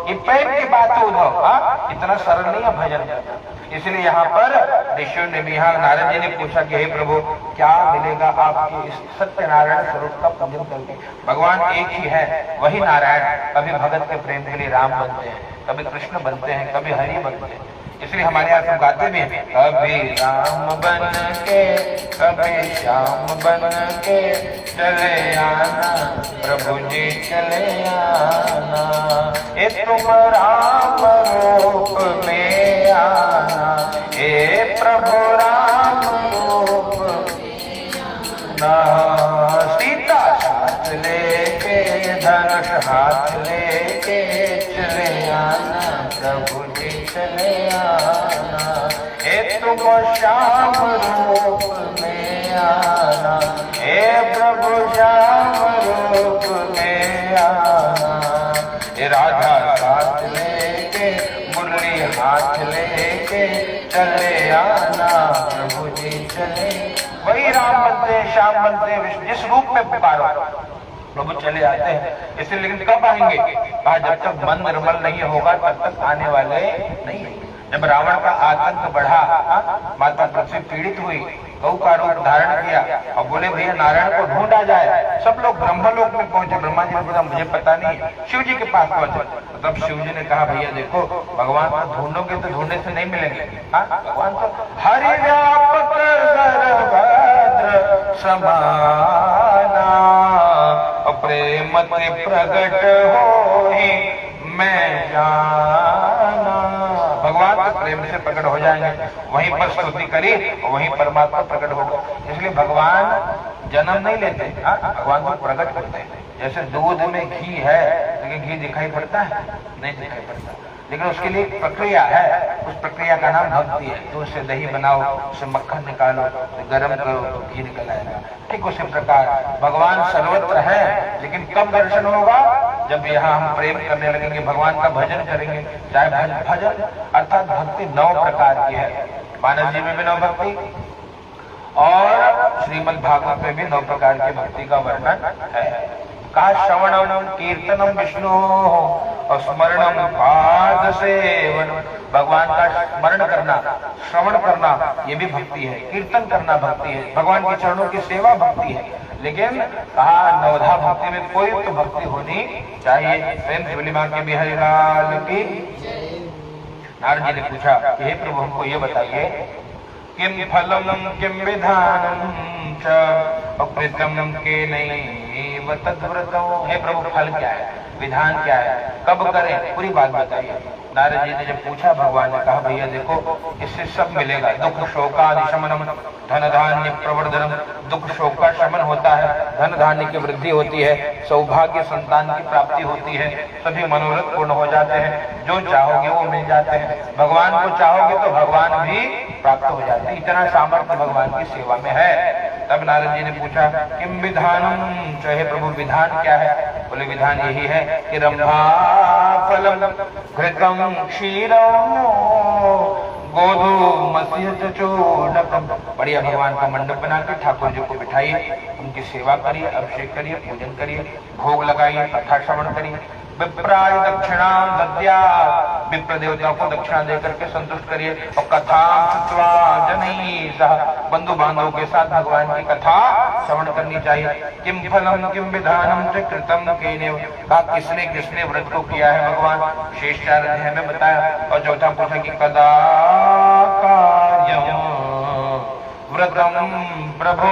ये प्रेम की बात है उद्धव। इतना सरल नहीं है भजन। इसलिए यहाँ पर ऋषियों ने भी, यहाँ नारद जी ने पूछा कि हे प्रभु क्या मिलेगा आपके इस सत्यनारायण स्वरूप का पूजन करके। भगवान एक ही है, वही नारायण। कभी भगत के प्रेम के लिए राम बनते हैं, कभी कृष्ण बनते हैं, कभी हरि बनते हैं। इसलिए हमारे यहाँ सब गाते भी हैं, कभी राम बन के कभी श्याम बन के चले आना प्रभु जी चले आना, ये तुम राम रूप में आना, ये प्रभु राम रूप ना। सीता साथ लेके धनुष हाथ लेके चले आना प्रभु जी चले आना, ये तुम श्याम रूप में आना, हे प्रभु श्याम रूप में आना, ये राधा साथ लेके मुरली हाथ लेके चले आना प्रभु जी चले। वही राम बनते श्याम बनते विष्णु जिस रूप में पुकारो प्रभु चले आते हैं। इसलिए लेकिन कब आएंगे? कहा जब तक मन निर्मल नहीं होगा तब तक आने वाले नहीं। जब रावण का आतंक बढ़ा, माता पृथ्वी पीड़ित हुई, गौ का रूप धारण किया और बोले भैया नारायण को ढूंढा जाए। सब लोग ब्रह्मलोक में पहुंचे। ब्रह्मा जी ने बोला मुझे पता नहीं। शिव जी के पास पहुंचे। तब शिव जी ने कहा भैया देखो भगवान को ढूंढोगे तो ढूंढने से नहीं मिलेंगे। भगवान तो हरि व्यापक भद्र समाना, प्रेम ते प्रगट होई मैं जाना। भगवान तो प्रेम से प्रकट हो जाएंगे, वहीं पर स्तुति करी वहीं परमात्मा प्रकट होगा। इसलिए भगवान जन्म नहीं लेते, भगवान तो प्रकट होते हैं। जैसे दूध में घी है लेकिन घी दिखाई पड़ता है? नहीं दिखाई पड़ता, लेकिन उसके लिए एक प्रक्रिया है। उस प्रक्रिया का नाम भक्ति है। दूध से दही बनाओ, उससे मक्खन निकालो, गर्म करो तो घी निकल आएगा। ठीक उसी प्रकार भगवान सर्वत्र है, लेकिन कब दर्शन होगा? जब यहाँ हम प्रेम करने लगेंगे, भगवान का भजन करेंगे। चाहे भजन अर्थात भक्ति 9 प्रकार की है। मानव जी में भी 9 भक्ति और श्रीमद् भागवत में भी 9 प्रकार की भक्ति का वर्णन है। कहा श्रवणम कीर्तनम विष्णु और स्मरणम पाद सेवन। भगवान का स्मरण करना, श्रवण करना ये भी भक्ति है। कीर्तन करना भक्ति है। भगवान के चरणों की सेवा भक्ति है। लेकिन कहा नवधा भक्ति में कोई तो भक्ति होनी चाहिए। प्रेम से बोली मां के बिहारी लाल की। नारद जी ने पूछा कि हे प्रभु हमको ये बताइए किम फलम किम विधानम च अकृतम के नहीं तद्व्रतम। हे प्रभु फल क्या है, विधान क्या है, कब करें, पूरी बात बताइए। नारद जी ने जब पूछा भगवान ने कहा भैया देखो इससे सब मिलेगा। दुख शोकादि शमनम धन धान्य प्रवर्धनम। दुख शोक का शमन होता है, धन धान्य की वृद्धि होती है, सौभाग्य संतान की प्राप्ति होती है, सभी मनोरथ पूर्ण हो जाते हैं, जो चाहोगे वो मिल जाते हैं। भगवान को चाहोगे तो भगवान भी प्राप्त हो जाते हैं। इतना सामर्थ्य भगवान की सेवा में है। तब नारद जी ने पूछा किम विधानम, चाहे प्रभु विधान क्या है? बोले विधान यही है कि रंभा फलम घृतम क्षीरम गोधू मसीहत चूर्णकम। बढ़िया भगवान का मंडप बनाकर ठाकुर जी को बिठाइए, उनकी सेवा करिए, अभिषेक करिए, पूजन करिए, भोग लगाइए, कथा श्रवण करिए। विप्राय दक्षिणा दद्या। विप्र देवताओं को दक्षिणा देकर के संतुष्ट करिए। और कथा श्रुत्वा जनैः सह, बंधु बांधवों के साथ भगवान की कथा श्रवण करनी चाहिए। किम फलम किम विधानम च कृतम केनेव। किसने किसने व्रत को किया है भगवान शेष 4 अध्याय में बताया। और चौथा पूछा कि कदा कार्यम व्रतम प्रभो।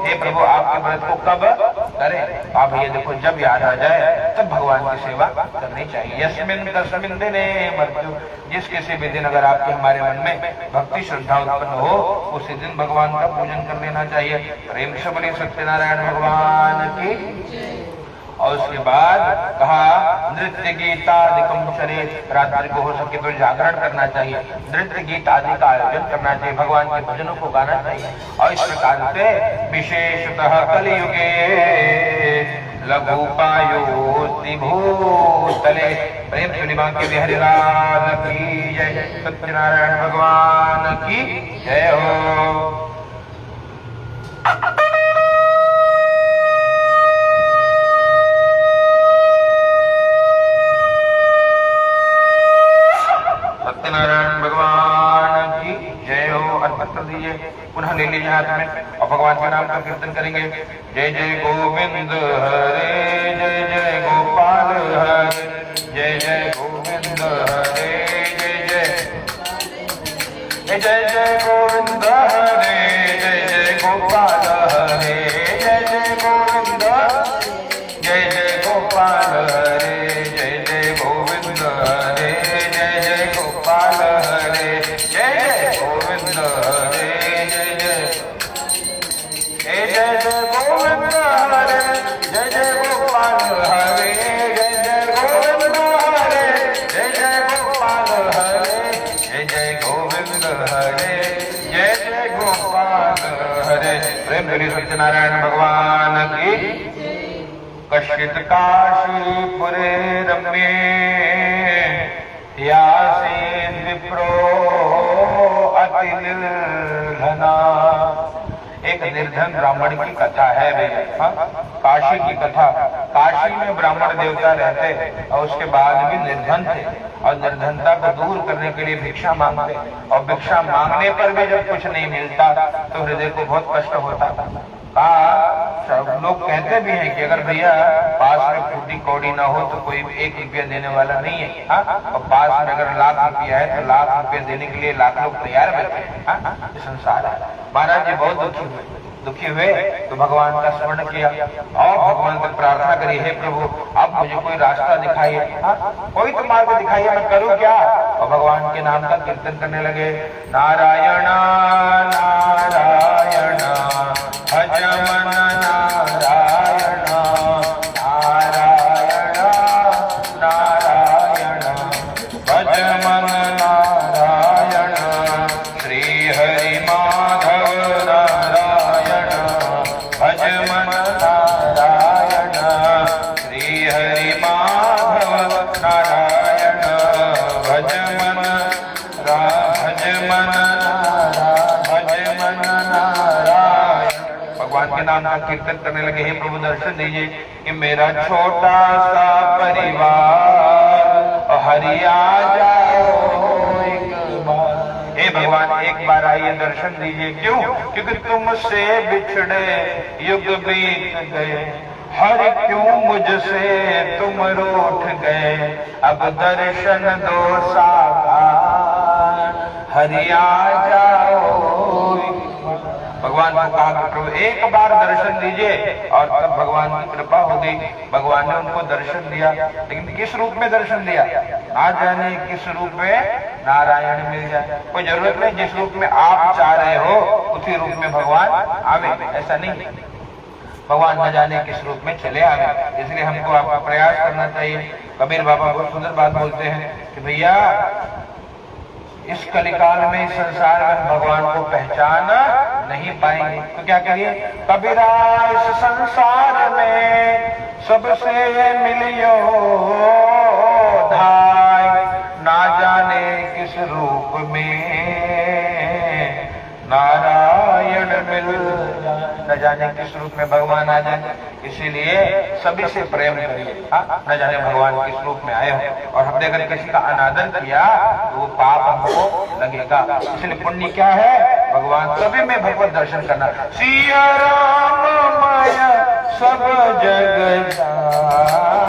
हे प्रभु आपके व्रत को कब करें? आप ये देखो जब याद आ जाए तब भगवान की सेवा करनी चाहिए। यस्मिन तस्मिन दिने मृत्यु। जिस किसी भी दिन अगर आपके हमारे मन में भक्ति श्रद्धा उत्पन्न हो उसी दिन भगवान का पूजन कर लेना चाहिए। प्रेम से बोलिए सत्यनारायण भगवान की। और उसके बाद कहा नृत्य गीत आदि शरीर। रात्रि को हो सके तो जागरण करना चाहिए, नृत्य गीत आदि का आयोजन करना चाहिए, भगवान के भजनों को गाना चाहिए। और इस प्रकार से विशेषतः कलियुगे लघुपायोस्ति भूतले। प्रेम सुनिमा के बिहारी लाल की जय, सत्यनारायण भगवान की जय हो। सत्यनारायण भगवान की जय हो। अर्पण कर दीजिए, पुनः ले लीजिए हाथ में और भगवान के नाम का कीर्तन करेंगे। जय जय गोविंद हरे, जय जय गोपाल हरे, जय जय गोविंद हरे, जय जय जय जय गोविंद हरे, जय जय गोपाल हरे, जय जय गोविंद, जय जय गोपाल हरे, जय जय गोविंद हरे, जय जय गोपाल हरे, जय जय गोविंद हरे, जय जय, जय जय गोविंद हरे, जय जय गोपाल हरे, जय जय गोविंद हरे, जय जय गोपाल हरे, जय जय गोविंद हरे, जय जय गोपाल हरे। प्रेम करिए सत्यनारायण भगवान की। कश्चित काशीपुरे रम्ये यासीन विप्रो अति निर्धना। एक निर्धन ब्राह्मण की कथा है भैया। हाँ, काशी की कथा। काशी में ब्राह्मण देवता रहते और उसके बाद भी निर्धन थे और निर्धनता को दूर करने के लिए भिक्षा मांगते और भिक्षा मांगने पर भी जब कुछ नहीं मिलता तो हृदय को बहुत कष्ट होता। सब लोग कहते भी हैं कि अगर भैया पास में फूटी कौड़ी ना हो तो कोई 1 रुपया देने वाला नहीं है। हाँ, और पास में अगर लाख रुपया है तो लाख रुपया देने के लिए लाख लोग तैयार बैठे हैं। हाँ, संसार है। महाराज जी बहुत दुखी हुए तो भगवान का स्मरण किया और भगवान से प्रार्थना करी, हे प्रभु आप मुझे कोई रास्ता दिखाइए। हाँ, कोई तो मार्ग दिखाइए, मैं करूं क्या? और भगवान के नाम का कीर्तन करने लगे। नारायण नारायण भज मन नारायण, नारायण नारायण भज मन नारायण, श्री हरि माधव नारायण भज मन नारायण, श्री हरि माधव नारायण भज मन नारायण। भगवान के नाम का कीर्तन करने लगे। हे प्रभु दर्शन दीजिए कि मेरा छोटा सा परिवार हरिया जाओ एक बार। हे भगवान एक बार आइए दर्शन दीजिए। क्यों? क्योंकि तुमसे बिछड़े युग बीत गए, हरि क्यों मुझसे तुम रूठ गए, अब दर्शन दो साकार हरिया जाओ। भगवान को कहा कि प्रभु एक बार दर्शन दीजिए और तब भगवान की कृपा हो गई। भगवान ने उनको दर्शन दिया, लेकिन किस रूप में दर्शन दिया ना जाने, किस रूप में नारायण मिल जाए। कोई जरूरत नहीं जिस रूप में आप चाह रहे हो उसी रूप में भगवान आवे, ऐसा नहीं। भगवान न जाने किस रूप में चले आवे, इसलिए हमको आपका प्रयास करना चाहिए। कबीर बाबा बहुत सुंदर बात बोलते हैं कि भैया इस कलिकाल में, इस संसार में भगवान को पहचान नहीं पाएंगे तो क्या करिए? कबीरा इस संसार में सबसे मिलियो धाय, ना जाने किस रूप में नारायण मिल जाए, न जाने किस रूप में भगवान आ जाए। इसीलिए सभी से प्रेम करिए। न जाने भगवान किस रूप में आए हो, और हमने अगर किसी का अनादर किया तो वो पाप हमको लगेगा। इसलिए पुण्य क्या है? भगवान सभी में भगवत दर्शन करना। सिया राम माया सब जग जानी,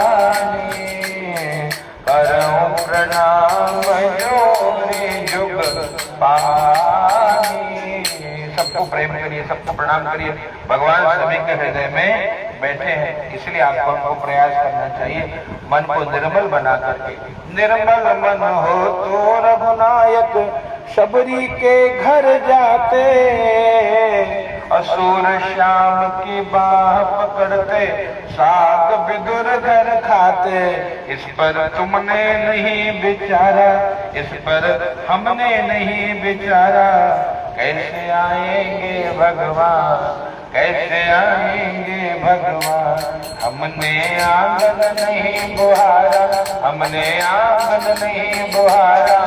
करऊं प्रणाम योरी जुग पानी। सबको प्रेम करिए, सबको प्रणाम करिए। भगवान सभी के हृदय में बैठे हैं, इसलिए आपको हमको प्रयास करना चाहिए मन को निर्मल बना करके। निर्मल मन हो तो रघुनायक शबरी के घर जाते, असुर श्याम की बाह पकड़ते साग विदुर घर खाते। इस पर तुमने नहीं विचारा, इस पर हमने नहीं विचारा, कैसे आएंगे भगवान, कैसे आएंगे भगवान। हमने आंगन नहीं बुहारा, हमने आंगन नहीं बुहारा,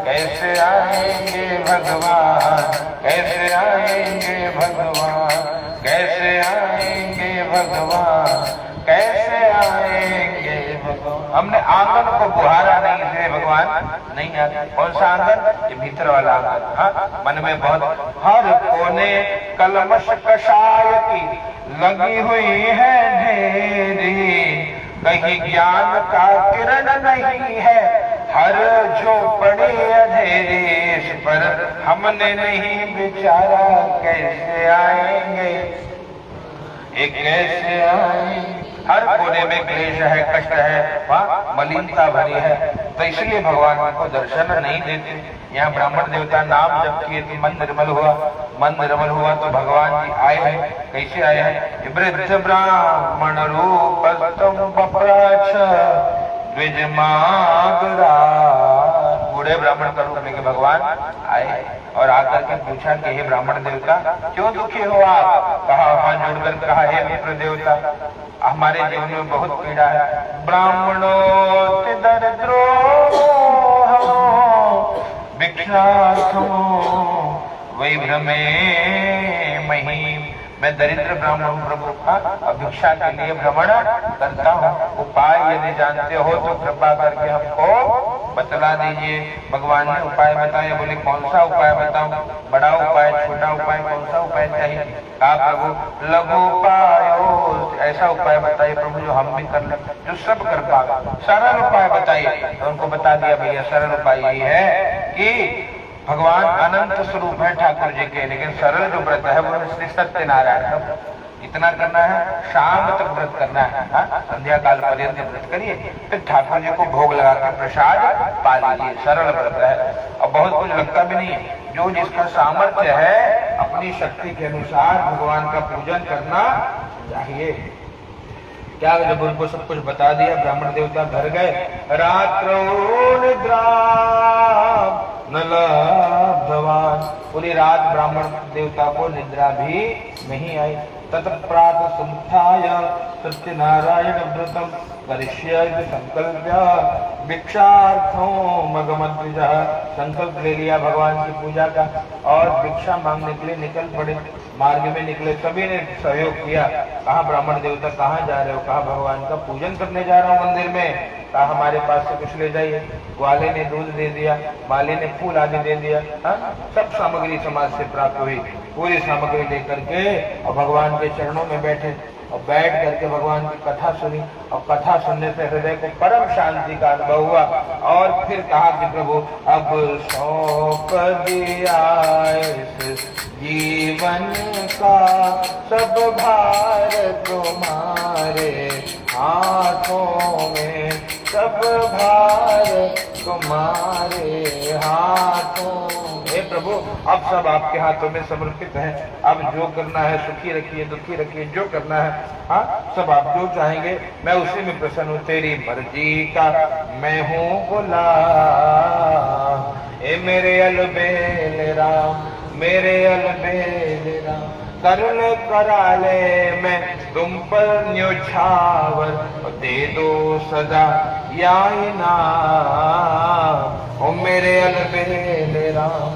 कैसे आएंगे भगवान, कैसे आएंगे भगवान, कैसे आएंगे भगवान, कैसे आएंगे भगवान। हमने आंगन को बुहारा नहीं, इसलिए भगवान नहीं आते। कौन सा आंगन? ये भीतर वाला आंगन। हाँ, मन में बहुत हर कोने कलमश कषाय की लगी हुई है ढेरी, कहीं ज्ञान का किरण नहीं है, हर झोपड़ी अंधेरे इस पर हमने नहीं विचारा कैसे आएंगे, ये कैसे आएंगे। हर कोने में क्लेश है, कष्ट है, वहाँ मलिनता भरी है, तो इसलिए भगवान को दर्शन नहीं देते। यहाँ ब्राह्मण देवता नाम जप किए तो मन निर्मल हुआ, मन निर्मल हुआ तो भगवान जी आए हैं। कैसे आए हैं? वृद्ध ब्राह्मण रूप बूढ़े ब्राह्मण का रूप लेके भगवान आए और आकर के पूछा कि हे ब्राह्मण देवता क्यों दुखी हो आप? कहा हाथ जोड़कर कहा हे विप्र देवता हमारे जीवन में बहुत पीड़ा है। ब्राह्मणों दरिद्रो भिक्षार्थो वही भ्रमे महिम, मैं दरिद्र ब्राह्मण हूँ प्रभु का भिक्षा के लिए भ्रमण करता हूँ। उपाय यदि जानते हो तो कृपा करके हमको बतला दीजिए। भगवान ने उपाय बताया। बोले कौन सा उपाय बताऊं? बड़ा उपाय, छोटा उपाय, कौन सा उपाय चाहिए? कहा प्रभु लघु उपाय, ऐसा उपाय बताइए प्रभु जो हम भी कर ले, जो सब कर पाएगा। सरल उपाय बताइए। तो उनको बता दिया भैया सरल उपाय यही है कि भगवान अनंत स्वरूप है ठाकुर जी के, लेकिन सरल जो व्रत है वो श्री सत्यनारायण इतना करना है, शाम तक व्रत करना है। संध्या काल पर्यंत व्रत करिए, फिर ठाकुर जी को भोग लगा कर प्रसाद पा लीजिए। सरल व्रत है और बहुत कुछ लगता भी नहीं है। जो जिसका सामर्थ्य है अपनी शक्ति के अनुसार भगवान का पूजन करना चाहिए। क्या जब उनको सब कुछ बता दिया ब्राह्मण देवता घर गए। रात्रो निद्रा न लब्धवान, पूरी रात ब्राह्मण देवता को निद्रा भी नहीं आई। तत्प्रातः समुत्थाय सत्यनारायण व्रतम करिष्ये संकल्प्य भिक्षार्थो मगमद्विजः, संकल्प ले लिया भगवान की पूजा का और भिक्षा मांगने के लिए निकल पड़े। मार्ग में निकले, सभी ने सहयोग किया। कहा ब्राह्मण देवता कहाँ जा रहे हो? कहा भगवान का पूजन करने जा रहा हूँ मंदिर में। कहा हमारे पास से कुछ ले जाइए। ग्वाले ने दूध दे दिया, माली ने फूल आदि दे दिया। सब सामग्री समाज से प्राप्त हुई। पूरी सामग्री लेकर के और भगवान के चरणों में बैठे और बैठ करके भगवान की कथा सुनी और कथा सुनने से हृदय को परम शांति का अनुभव हुआ। और फिर कहा कि प्रभु अब सौंप दिया इस जीवन का सब भार तुम्हारे हाथों में, सब भार तुम्हारे हाथों में। हे प्रभु अब सब आपके हाथों में समर्पित है। अब जो करना है सुखी रखिए, दुखी रखिए, जो करना है सब आप जो चाहेंगे मैं उसी में प्रसन्न हूँ। तेरी मर्जी का मैं हूँ गुलाम। ए मेरे अलबेल राम, मेरे अलबेल राम, करुण कराले मैं तुम पर न्योछावर, दे दो सदा या इनाम। ओ मेरे अलबेल राम,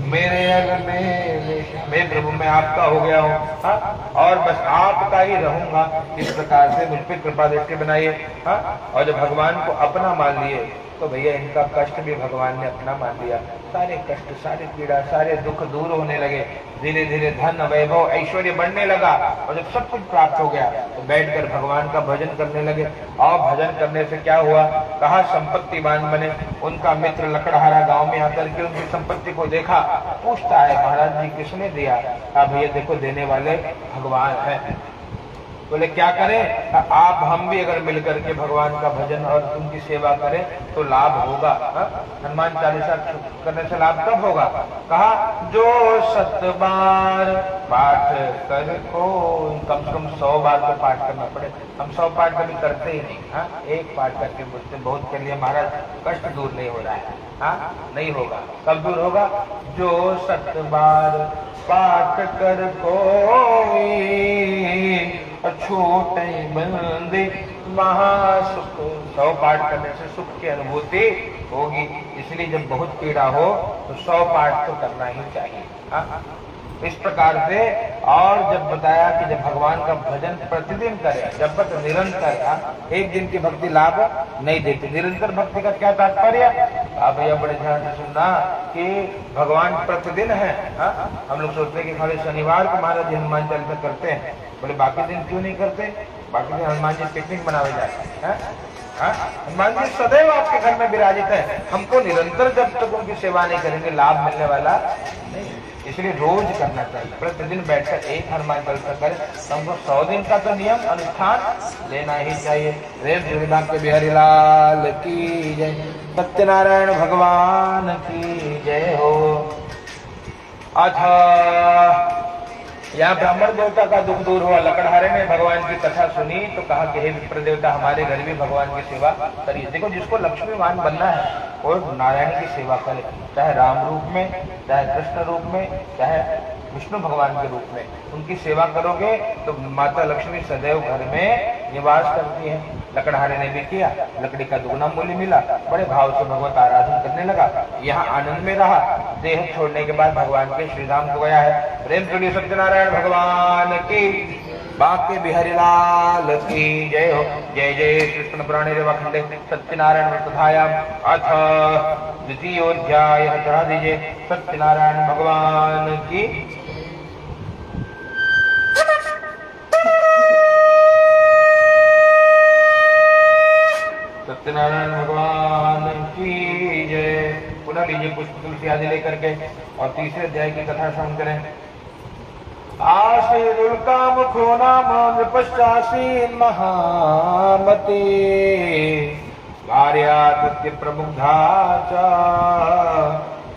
मेरे अलबेल, मैं प्रभु मैं आपका हो गया हूँ और बस आपका ही रहूंगा। इस प्रकार से मुझ पर कृपा दृष्टि बनाइए। और जब भगवान को अपना मान लिए तो भैया इनका कष्ट भी भगवान ने अपना मान लिया। सारे कष्ट, सारी पीड़ा, सारे दुख दूर होने लगे। धीरे धीरे धन वैभव ऐश्वर्य बढ़ने लगा और जब सब कुछ प्राप्त हो गया तो बैठकर भगवान का भजन करने लगे। और भजन करने से क्या हुआ? कहा संपत्तिवान बने। उनका मित्र लकड़हारा गांव में आकर के उनकी संपत्ति को देखा, पूछता है महाराज जी किसने दिया? कहा भैया देखो देने वाले भगवान है। बोले क्या करें? आप हम भी अगर मिलकर के भगवान का भजन और उनकी सेवा करें तो लाभ होगा। हनुमान चालीसा करने से लाभ कब होगा? कहा जो 7 बार पाठ कर को, कम से कम 100 बार तो पाठ करना पड़े। हम 100 पाठ कभी करते ही नहीं। एक पाठ करके मुझसे बहुत कर लिया महाराज, कष्ट दूर नहीं हो रहा है। नहीं होगा। कब दूर होगा? जो 7 बार पाठ कर कोई छूटे बंदे महासुख। 100 पाठ करने से सुख की अनुभूति होगी। इसलिए जब बहुत पीड़ा हो तो 100 पाठ तो करना ही चाहिए। इस प्रकार से। और जब बताया कि जब भगवान का भजन प्रतिदिन करे, जब तक निरंतर, एक दिन की भक्ति लाभ नहीं देती। निरंतर भक्ति का क्या तात्पर्य? आप भैया बड़े ध्यान से सुनना कि भगवान प्रतिदिन है। हम लोग सोचते हैं कि खाली शनिवार को महाराज हनुमान चालीसा करते हैं। बोले बाकी दिन क्यों नहीं करते? बाकी हनुमान जी पिकनिक मनावे जाते हैं। हनुमान जी सदैव आपके घर में विराजित है। हमको निरंतर जब तक उनकी सेवा नहीं करेंगे लाभ मिलने वाला नहीं, इसलिए रोज करना चाहिए। प्रतिदिन बैठकर एक हनुमान चालीसा करें, हमको 100 दिन का तो नियम अनुष्ठान लेना ही चाहिए। रेम जगन्नाथ के बिहारी लाल की जय, सत्यनारायण भगवान की जय हो। अच्छा, यहाँ ब्राह्मण देवता का दुख दूर हुआ। लकड़हारे ने भगवान की कथा सुनी तो कहा कि हे विप्र देवता, हमारे घर भी भगवान की सेवा करिए। देखो, जिसको लक्ष्मीवान बनना है वो नारायण की सेवा करे, चाहे राम रूप में, चाहे कृष्ण रूप में, चाहे विष्णु भगवान के रूप में। उनकी सेवा करोगे तो माता लक्ष्मी सदैव घर में निवास करती है। लकड़हारे ने भी किया, लकड़ी का दुगना मूल्य मिला, बड़े भाव से भगवत आराधन करने लगा, यहाँ आनंद में रहा। देह छोड़ने के बाद भगवान के श्री धाम को गया है। प्रेम से सत्यनारायण भगवान की, बाके बिहारी लाल की जय हो। जय जय कृष्ण पुराणे रेवाखंडे सत्यनारायण व्रतधायाम अथ द्वितीयोध्याय चढ़ा दीजिए। सत्यनारायण भगवान की। सत्यनारायण भगवान की जय। पुनः लीजिए पुष्प तुलसी आदि लेकर के और तीसरे अध्याय की कथा श्रवण करें। आशीरुल्कामुखो नाम नृपश्चासीन महामती, भार्या तस्य प्रमुग्धा च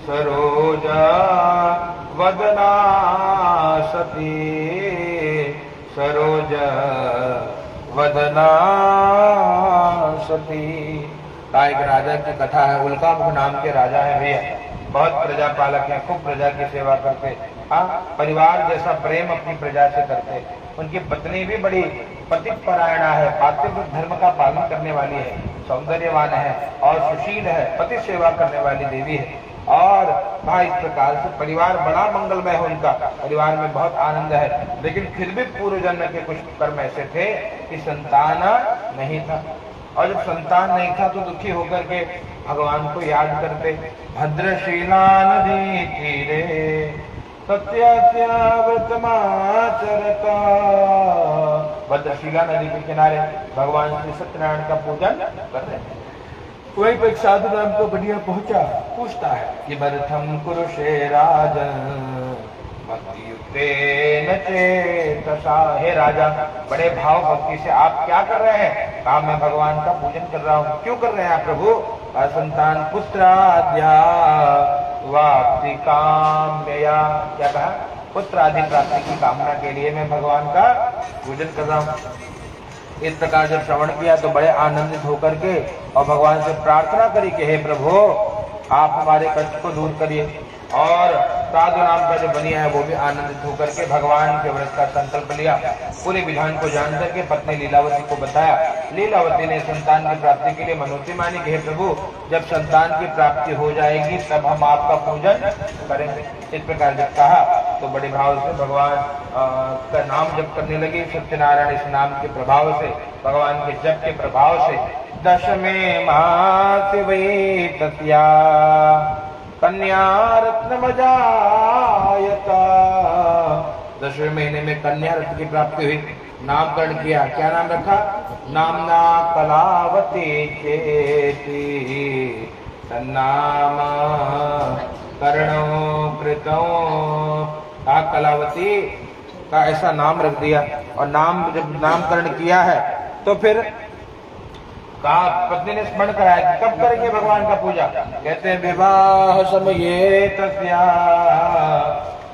सरोजा वदना सती, सरोजा वदना सती। एक राजा की कथा है। उल्कामुख नाम के राजा है भैया, बहुत प्रजा पालक है, खूब प्रजा की सेवा करते। हाँ, परिवार जैसा प्रेम अपनी प्रजा से करते। उनकी पत्नी भी बड़ी पतिपरायणा है, पातिव्रत धर्म का पालन करने वाली है, सौंदर्यवान है और सुशील है, पति सेवा करने वाली देवी है। और भाई इस प्रकार से परिवार बड़ा मंगलमय है उनका, परिवार में बहुत आनंद है। लेकिन फिर भी पूर्व जन्म के कुछ कर्म ऐसे थे कि संतान नहीं था, और जब संतान नहीं था तो दुखी होकर के भगवान को याद करते। भद्रशीला नदी तीरे सत्याव्रतमाचरता, भद्रशीला नदी के किनारे भगवान श्री सत्यनारायण का पूजन कर रहे हैं। वहीं पर एक साधु नाम को बढ़िया पहुंचा, पूछता है कि भरतम कुरुषे राजन भक्ति युक्ते न चेतसा। हे राजा, बड़े भाव भक्ति से आप क्या कर रहे हैं? कहा मैं भगवान का पूजन कर रहा हूँ। क्यों कर रहे हैं आप प्रभु? असंतान पुत्राद्या वाप्ति काम्यया। क्या कहा? पुत्र आदि प्राप्ति की कामना के लिए मैं भगवान का पूजन कर रहा हूँ। इस प्रकार जब श्रवण किया तो बड़े आनंदित होकर के और भगवान से प्रार्थना करी कि हे प्रभु, आप हमारे कष्ट को दूर करिए। और साधु नाम का जो बनिया है वो भी आनंदित होकर के भगवान के व्रत का संकल्प लिया। पूरे विधान को जान करके पत्नी लीलावती को बताया। लीलावती ने संतान की प्राप्ति के लिए मनोती मानी कि हे प्रभु, जब संतान की प्राप्ति हो जाएगी तब हम आपका पूजन करेंगे। इस प्रकार जब कहा तो बड़े भाव से भगवान का नाम जप करने लगे। सत्यनारायण इस नाम के प्रभाव से, भगवान के जप के प्रभाव से दशमे मास वै तस्या कन्या रत्न मजायता। 10वें महीने में कन्या रत्न की प्राप्ति हुई। नामकरण किया। क्या नाम रखा? नामना कलावती चेती तन्नाम कर्णो कृतो। कलावती का ऐसा नाम रख दिया। और नाम जब नामकरण किया है तो फिर कहा, पत्नी ने स्मरण कराया कि कब करेंगे भगवान का पूजा? कहते हैं विवाह समये तस्या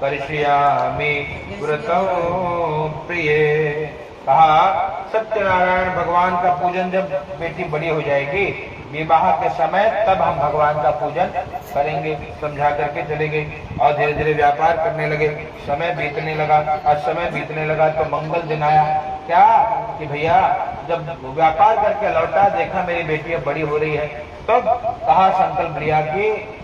करिष्यामि व्रतं प्रिय। कहा सत्यनारायण भगवान का पूजन जब बेटी बड़ी हो जाएगी, विवाह के समय, तब हम भगवान का पूजन करेंगे। समझा करके चले गए और धीरे धीरे व्यापार करने लगे। समय बीतने लगा। आज समय बीतने लगा तो मंगल दिन आया। क्या कि भैया, जब व्यापार करके लौटा, देखा मेरी बेटी अब बड़ी हो रही है, तब कहा संकल्प लिया कि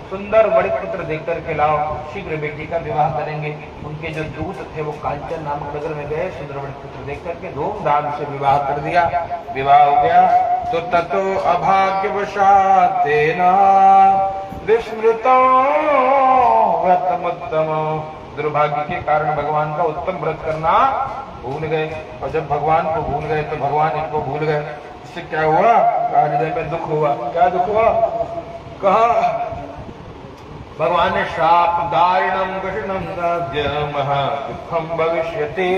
सुंदर बड़े पुत्र देख करके लाओ, शीघ्र बेटी का विवाह करेंगे। उनके जो दूत थे वो कांचन नामक नगर में गए, सुंदर बड़े पुत्र देख करके धूमधाम से विवाह कर दिया। विवाह हो गया तो ततो अभाग्यवशात् तेना विस्मृतो व्रतमुत्तमो। दुर्भाग्य के कारण भगवान का उत्तम व्रत करना भूल गए, और जब भगवान को भूल गए तो भगवान इनको भूल गए। इससे क्या हुआ? हृदय में दुख हुआ। क्या दुख हुआ? कहा भगवान ने श्राप दारिणम कठिनम महा दुखम भविष्यति,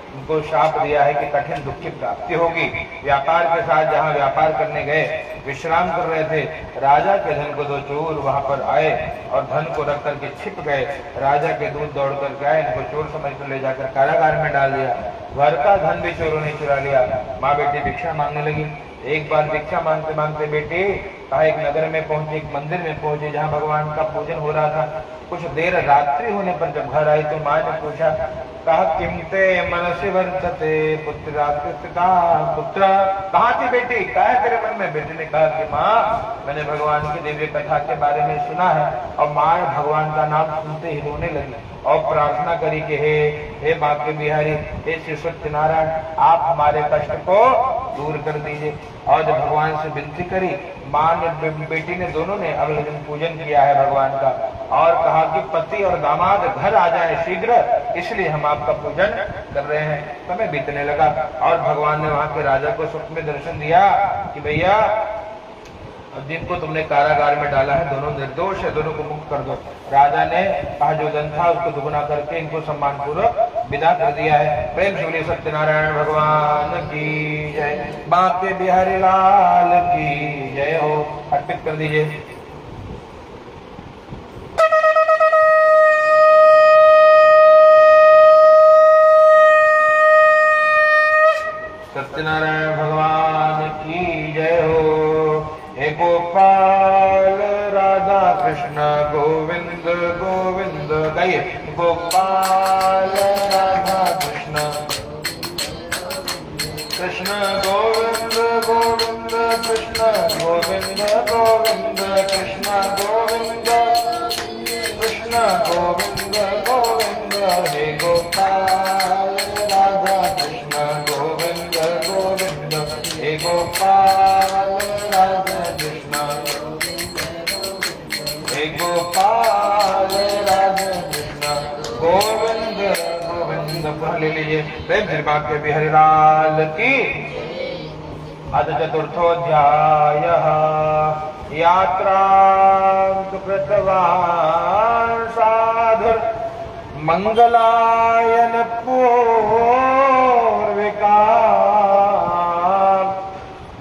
उनको श्राप दिया है कि कठिन दुख की प्राप्ति होगी। व्यापार के साथ जहाँ व्यापार करने गए, विश्राम कर रहे थे, राजा के धन को दो चोर वहां पर आए और धन को रख करके छिप गए। राजा के दूत दौड़ कर गए, इनको चोर समझ कर ले जाकर कारागार में डाल दिया। घर का धन भी चोरों ने चुरा लिया। माँ बेटी भिक्षा मांगने लगी। एक बार भिक्षा मांगते मांगते बेटे कहा एक नगर में पहुंचे, एक मंदिर में पहुंचे जहाँ भगवान का पूजन हो रहा था। कुछ देर रात्रि होने पर जब घर आई तो माँ ने पूछा, कहा किमते मनसि वर्तते पुत्र पुत्र, कहाँ थी बेटी, क्या है तेरे मन में? बेटी ने कहा कि माँ मैंने भगवान की दिव्य कथा के बारे में सुना है। और माँ भगवान का नाम सुनते ही रोने लगी और प्रार्थना करी कि हे बांके बिहारी, हे श्री सत्यनारायण, आप हमारे कष्ट को दूर कर दीजिए। और जब भगवान से विनती करी, माँ ने बेटी ने दोनों ने अगले दिन पूजन किया है भगवान का और कहा कि पति और दामाद घर आ जाए शीघ्र, इसलिए हम आपका पूजन कर रहे हैं। समय बीतने लगा और भगवान ने वहां के राजा को स्वप्न में दर्शन दिया कि भैया जिनको तुमने कारागार में डाला है दोनों निर्दोष है, दोनों को मुक्त कर दो। राजा ने कहा जो धन था उसको दुगुना करके इनको सम्मान पूर्वक विदा कर दिया है। प्रेम से बोलिए सत्यनारायण भगवान की जय, बांके बिहारी लाल की जय हो। अर्पित कर दीजिए। सत्यनारायण भगवान की जय हो। हे गोपाल राधा कृष्ण गोविंद गोविंद, गाइए गोपाल राधा कृष्ण कृष्ण गोविंद गोविंद कृष्ण गोविंद गोविंद कृष्ण गोविंद कृष्ण गोविंद गोविंद। हे गोपाल राधा कृष्ण गोविंद गोविंद, हे गोपाल राधा कृष्ण, हे गोपाल राधा कृष्ण गोविंद गोविंद। ले लीजिए। प्रेम श्री बांके बिहारी लाल की। अथ चतुर्थोऽध्याय यात्रा कृतवान् साधु मंगलायन पूर्विका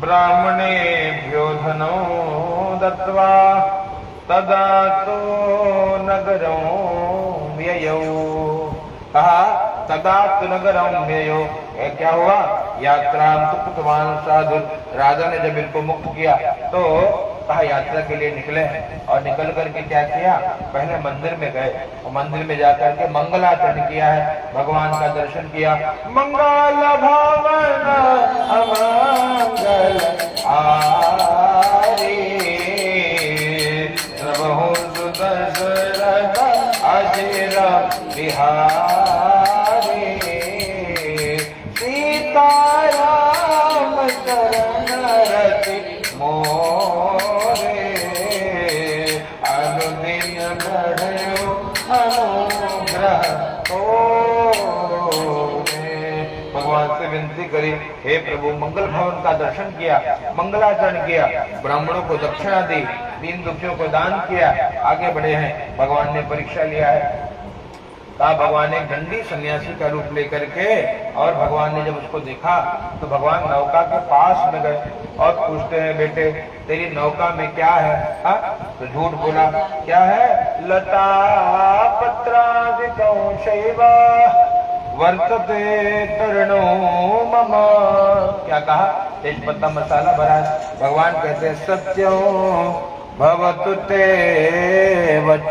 ब्राह्मणेभ्यो धनो दत्त्वा तदा तो नगरं व्ययौ। कहा तदा तो नगरं व्ययौ, क्या हुआ? यात्रा कृतवान् साधु, राजा ने जब इनको मुक्त किया तो कहा यात्रा के लिए निकले और निकल करके क्या किया? पहले मंदिर में गए और मंदिर में जाकर के मंगलाचरण किया है, भगवान का दर्शन किया। मंगल भवन अमंगल आरे प्रभु सुदशरथ अजिर बिहारी, सीताराम चरण रति मोरे अनुदिन बढ़ो अनुग्रह भगवान से विनती करी, हे प्रभु मंगल भवन का दर्शन किया, मंगलाचरण किया, ब्राह्मणों को दक्षिणा दी, दीन दुखियों को दान किया, आगे बढ़े हैं। भगवान ने परीक्षा लिया है। कहा भगवान ने दंडी सन्यासी का रूप लेकर के, और भगवान ने जब उसको देखा तो भगवान नौका के पास में गए और पूछते हैं बेटे तेरी नौका में क्या है? हा? तो झूठ बोला, क्या है? लता पत्रादिकं शैव वर्तते तरणो मम। क्या कहा? तेज पत्ता मसाला भरा है। भगवान कहते हैं सत्यो भवतु ते वच।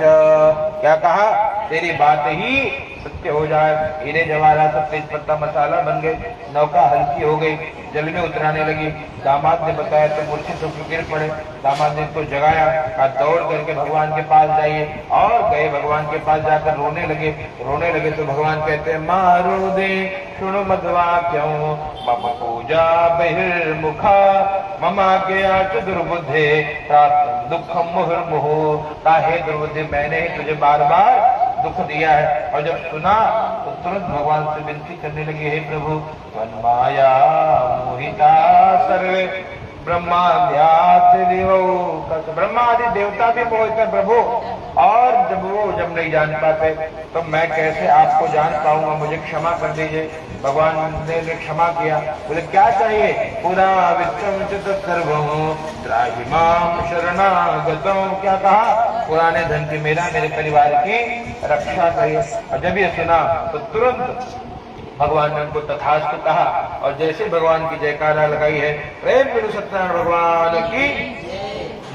क्या कहा? तेरी बात ही सत्य हो जाए। हीरे जवाहरात सब तेज पत्ता मसाला बन गए, नौका हल्की हो गई, जल में उतराने लगी। दामाद ने बताया तो मूर्छित होकर गिर पड़े। दामाद ने इसको जगाया, कहा दौड़ करके भगवान के पास जाइए, और गए भगवान के पास जाकर रोने लगे तो भगवान कहते हैं मारो दे सुनो मद्वाक्यों मम पूजा बहिर्मुखा ममा गया दुर्बुद्धे प्राप्त दुखम मुहुर्मुहु। काहे दुर्बुद्धि, मैंने ही तुझे बार बार दुख दिया है। और जब सुना तो तुरंत भगवान से विनती करने लगे, हे प्रभु त्वन्माया मोहिता सर्वे ब्रह्मा आदि देवता भी मोहित है प्रभु, और जब नहीं जान पाते तो मैं कैसे आपको जान पाऊंगा, मुझे क्षमा कर दीजिए। भगवान ने क्षमा किया, बोले क्या चाहिए, पूरा विश्व सर्वं त्राहिमाम शरणागतों, क्या कहा, पुराने धन की मेरा मेरे परिवार की रक्षा करिए। और जब ये सुना तो तुरंत भगवान ने उनको तथास्तु कहा, और जैसे भगवान की जयकारा लगाई है, प्रेम बिनु सत्यनारायण भगवान की,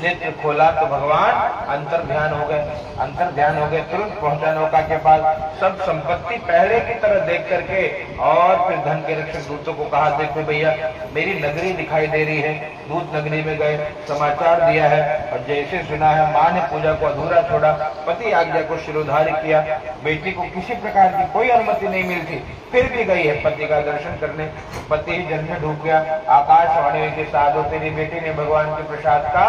नेत्र खोला तो भगवान अंतर ध्यान हो गए, अंतर ध्यान हो गए। तुरंत पहुंचा नौका के पास, सब संपत्ति पहले की तरह देख करके, और फिर धन के रक्षक दूतों को कहा, देखो भैया मेरी नगरी दिखाई दे रही है। दूत नगरी में गए, समाचार दिया है, और जैसे सुना है माँ ने पूजा को अधूरा छोड़ा, पति आज्ञा को शिरोधार्य किया, बेटी को किसी प्रकार की कोई अनुमति नहीं मिली थी, फिर भी गई है पति का दर्शन करने। पति ही जल में डूब गया, आकाशवाणी के साधु तेरी बेटी ने भगवान के प्रसाद का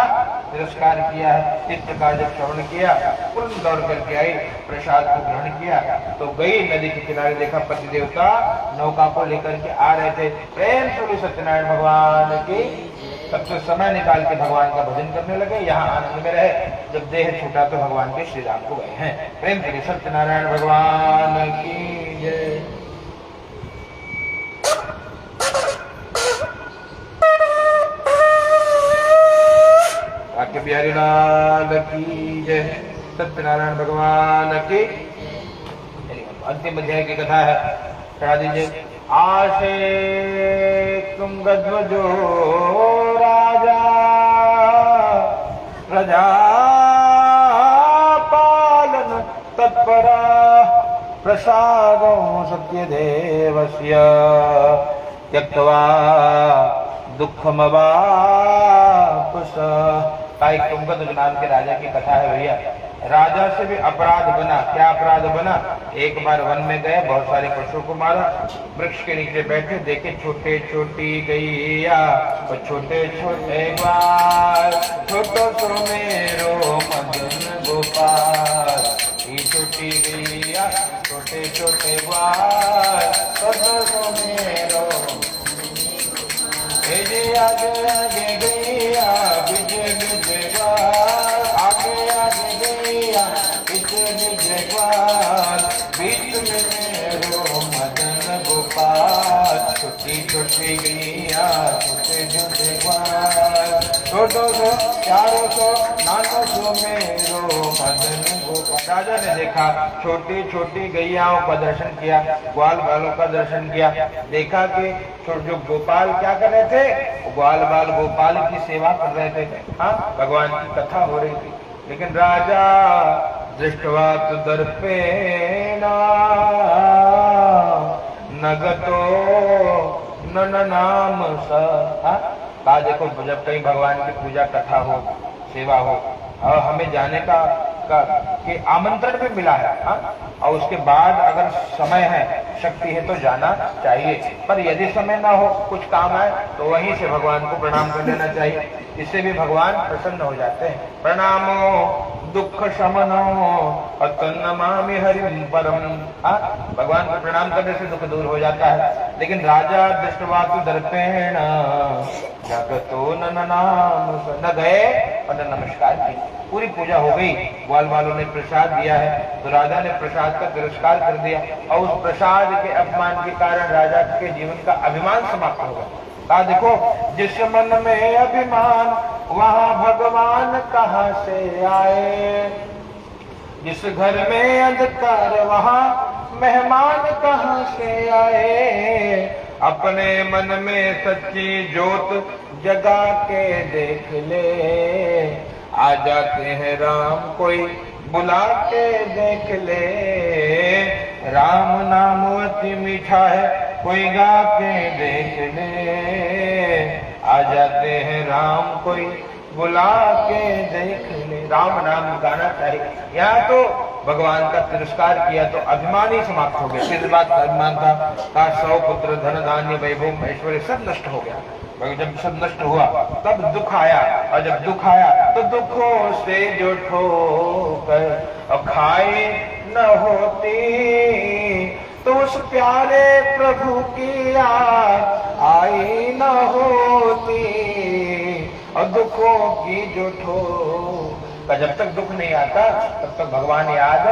तिरस्कार किया है। इस प्रकार जब श्रवण किया, तुरंत दौड़ करके आई, प्रसाद को ग्रहण किया, तो गई नदी के किनारे, देखा पति देवता नौका को लेकर के आ रहे थे। प्रेम से सत्यनारायण भगवान की, तब तो समय निकाल के भगवान का भजन करने लगे, यहाँ आनंद में रहे। जब देह छूटा तो भगवान के श्री राम को गए हैं। प्रेम से सत्यनारायण भगवान की जय। बिहारी लाल की जय, सत्यनारायण भगवान की। अंतिम अध्याय की कथा है, करा दीजिए। आशे तुंगध्वजो राजा प्रजा पालन तत्परा प्रसादो सत्यदेवस्य त्यक्त्वा दुःखमवापस। एक तुंगध्वज नाम के राजा की कथा है भैया। राजा से भी अपराध बना, क्या अपराध बना, एक बार वन में गए, बहुत सारे पशुओं को मारा, वृक्ष के नीचे बैठे, देखे छोटे छोटी गैया और छोटे छोटे ग्वाल, छोटो सो मेरो मदन गोपाल, छोटी गैया छोटे छोटे ग्वाल, छोटो सो मेरो आगे आगे गैया पीछे पीछे ग्वाल, आगे आगे गैया पीछे पीछे ग्वाल, बीच में मेरो मदन गोपाल, छोटी छोटी गैया छोटे छोटे ग्वाल, छोटो सो चारों सो नानो सो मेरो मदन गोपाल। राजा ने देखा, छोटी छोटी गैयाओं का दर्शन किया, ग्वाल बालों का दर्शन किया, देखा कि जो गोपाल क्या कर रहे थे, ग्वाल बाल गोपाल की सेवा कर रहे थे। हाँ, भगवान की कथा हो रही थी। लेकिन राजा दृष्टवा तु दर्पेण नगतो नन नाम स। कहा देखो, जब कहीं भगवान की पूजा कथा हो, सेवा हो, और हमें जाने का कि आमंत्रण भी मिला है, और उसके बाद अगर समय है, शक्ति है तो जाना चाहिए। पर यदि समय ना हो, कुछ काम है, तो वहीं से भगवान को प्रणाम कर लेना चाहिए, इससे भी भगवान प्रसन्न हो जाते हैं। प्रणामो दुख शमनो अतन्नमामि हरिं परम। भगवान को प्रणाम करने से दुख दूर हो जाता है। लेकिन राजा दृष्टवा तु दर्पेण जगतो न नाम, न गए और न नमस्कार की। पूरी पूजा हो गई, ग्वाल वालों ने प्रसाद दिया है, तो राजा ने प्रसाद का तिरस्कार कर दिया, और उस प्रसाद के अपमान के कारण राजा के जीवन का अभिमान समाप्त हो गया। कहा देखो, जिस मन में अभिमान वहाँ भगवान कहाँ से आए, जिस घर में अंधकार वहाँ मेहमान कहाँ से आए, अपने मन में सच्ची जोत जगा के देख ले, आ जाते हैं राम कोई बुला के देख ले, राम नाम अति मीठा है कोई गा के देख ले, आ जाते हैं राम कोई बुला के देख ले। राम नाम गाना चाहिए। यहाँ तो भगवान का तिरस्कार किया तो अभिमान ही समाप्त हो गया। किस बात का अभिमान था? कहा 100 पुत्र धन धान्य वैभव ऐश्वर्य सब नष्ट हो गया। जब सब नष्ट हुआ तब दुख आया, और जब दुख आया तो दुखों से जो ठोकर और खाए न होती, तो उस प्यारे प्रभु की याद आई न होती। और दुखों की जो ठोक, जब तक दुख नहीं आता तब तक भगवान याद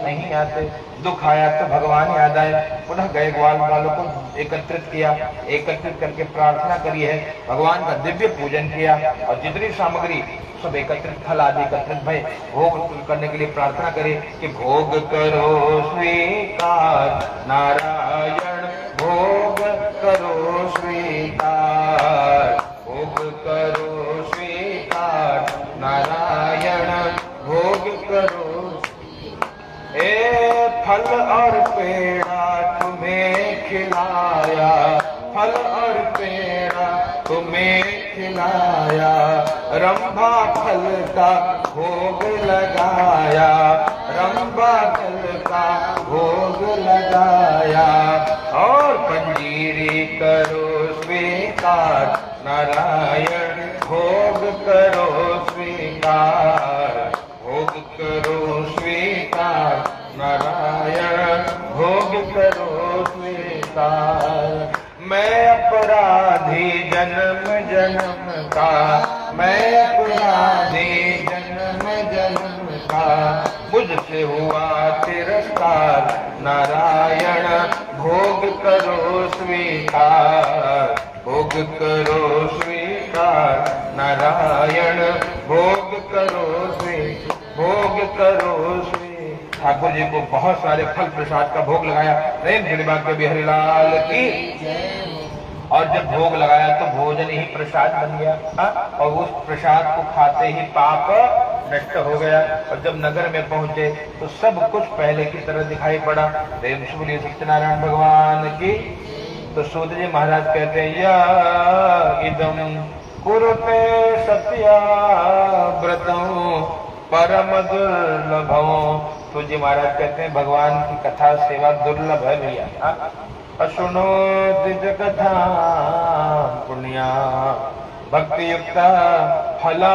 नहीं आते। दुख आया तो भगवान याद आए। पुनः गए ग्वाल वालों को एकत्रित किया, एकत्रित करके प्रार्थना करी है, भगवान का दिव्य पूजन किया और जितनी सामग्री सब एकत्रित, फल आदि एकत्रित भय, भोग करने के लिए प्रार्थना करे कि भोग करो स्वीकार नारायण, भोग करो स्वीकार, भोग करो स्वीकार नारायण, भोग करो। फल और पेड़ा तुम्हें खिलाया, फल और पेड़ा तुम्हें खिलाया, रंभा फल का भोग लगाया, रंभा फल का भोग लगाया। और पंजीरी करो स्वीकार नारायण, भोग करो स्वीकार, भोग करो स्वीकार नारायण, भोग करो स्वीकार। मैं अपराधी जन्म जन्म का, मैं अपराधी जन्म जन्म का, मुझसे हुआ तिरस्कार नारायण, भोग करो स्वीकार, भोग करो स्वीकार नारायण, भोग करो स्वीकार, भोग करो स्वीकार। ठाकुर जी को बहुत सारे फल प्रसाद का भोग लगाया। प्रेम श्रीबाग के बिहारी लाल की। और जब भोग लगाया तो भोजन ही प्रसाद बन गया, और उस प्रसाद को खाते ही पाप नष्ट हो गया। और जब नगर में पहुंचे तो सब कुछ पहले की तरह दिखाई पड़ा। प्रेम बोलिए सत्यनारायण भगवान की। तो सूत जी महाराज कहते हैं या इदम कुरुते सत्या व्रतों परम दुर्लभों। तो जी महाराज कहते हैं भगवान की कथा सेवा दुर्लभ है भैया। असुनो दिज कथा पुण्या भक्ति युक्त फला